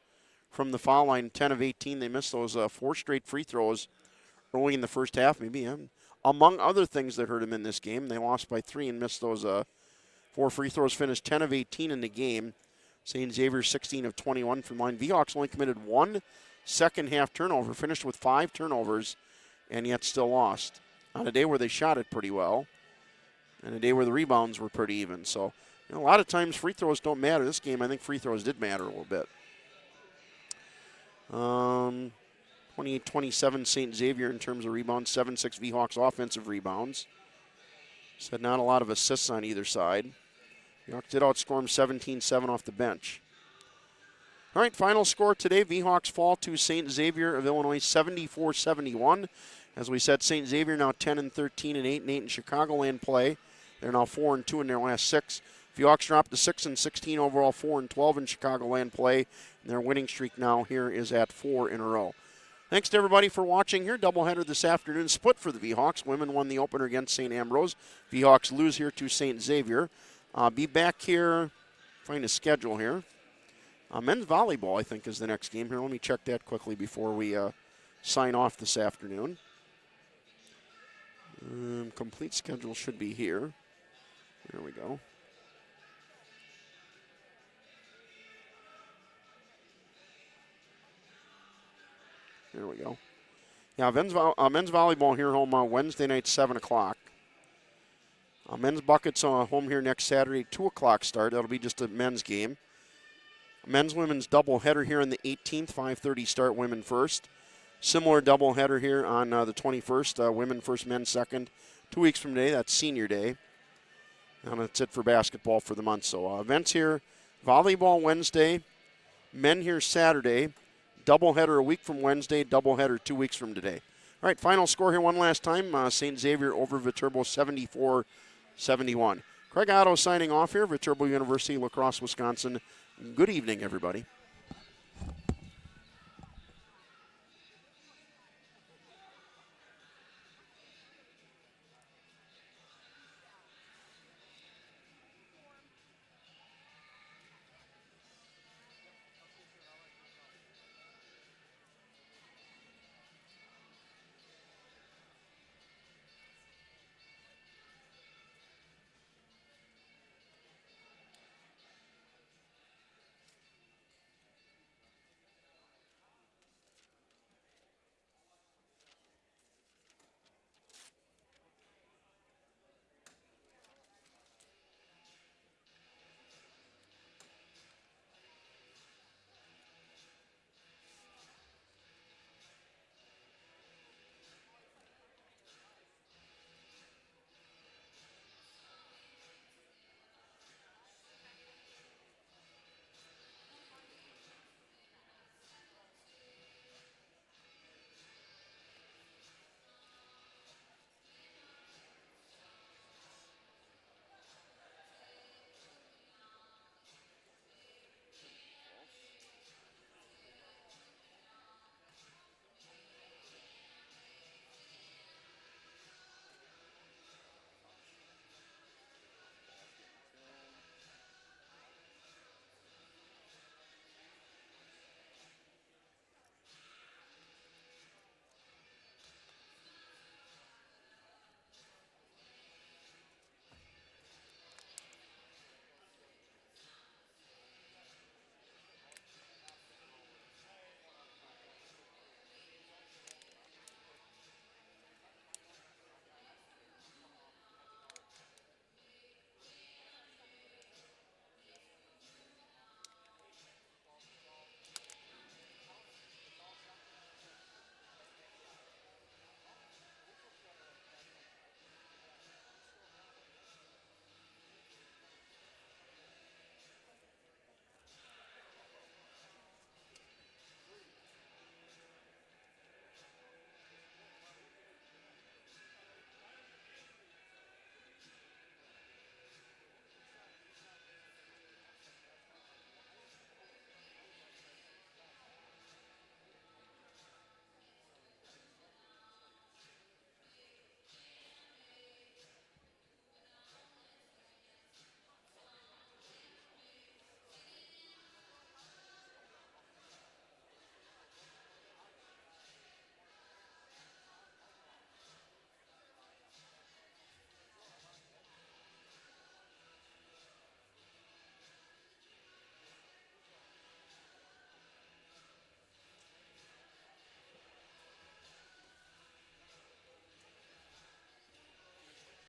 from the foul line, 10 of 18. They missed those 4 straight free throws early in the first half, maybe. Among other things that hurt them in this game, they lost by 3 and missed those 4 free throws, finished 10 of 18 in the game. St. Xavier 16 of 21 from line. V-Hawks only committed 1 second-half turnover, finished with 5 turnovers, and yet still lost. On a day where they shot it pretty well, and a day where the rebounds were pretty even. So, a lot of times free throws don't matter. This game, I think free throws did matter a little bit. 28-27 St. Xavier in terms of rebounds, 7-6 V-Hawks offensive rebounds. So not a lot of assists on either side. V-Hawks did outscore them 17-7 off the bench. All right, final score today, V-Hawks fall to St. Xavier of Illinois 74-71. As we said, St. Xavier now 10-13 and 8-8 in Chicagoland play. They're now 4-2 in their last 6. V-Hawks dropped to 6-16 overall, 4-12 in Chicagoland play. And their winning streak now here is at 4 in a row. Thanks to everybody for watching here. Doubleheader this afternoon, split for the V-Hawks. Women won the opener against St. Ambrose. V-Hawks lose here to St. Xavier. Be back here, find a schedule here. Men's volleyball, I think, is the next game here. Let me check that quickly before we sign off this afternoon. Complete schedule should be here. There we go. There we go. Yeah, men's volleyball here home Wednesday night, 7 o'clock. Men's buckets home here next Saturday, 2 o'clock start. That'll be just a men's game. Men's women's doubleheader here on the 18th, 5:30 start, women first. Similar doubleheader here on the 21st. Women first, men second. 2 weeks from today, that's senior day. And that's it for basketball for the month. So events here, volleyball Wednesday, men here Saturday, doubleheader a week from Wednesday, doubleheader 2 weeks from today. All right, final score here one last time. St. Xavier over Viterbo 74-71. Craig Otto signing off here, Viterbo University, La Crosse, Wisconsin. Good evening, everybody.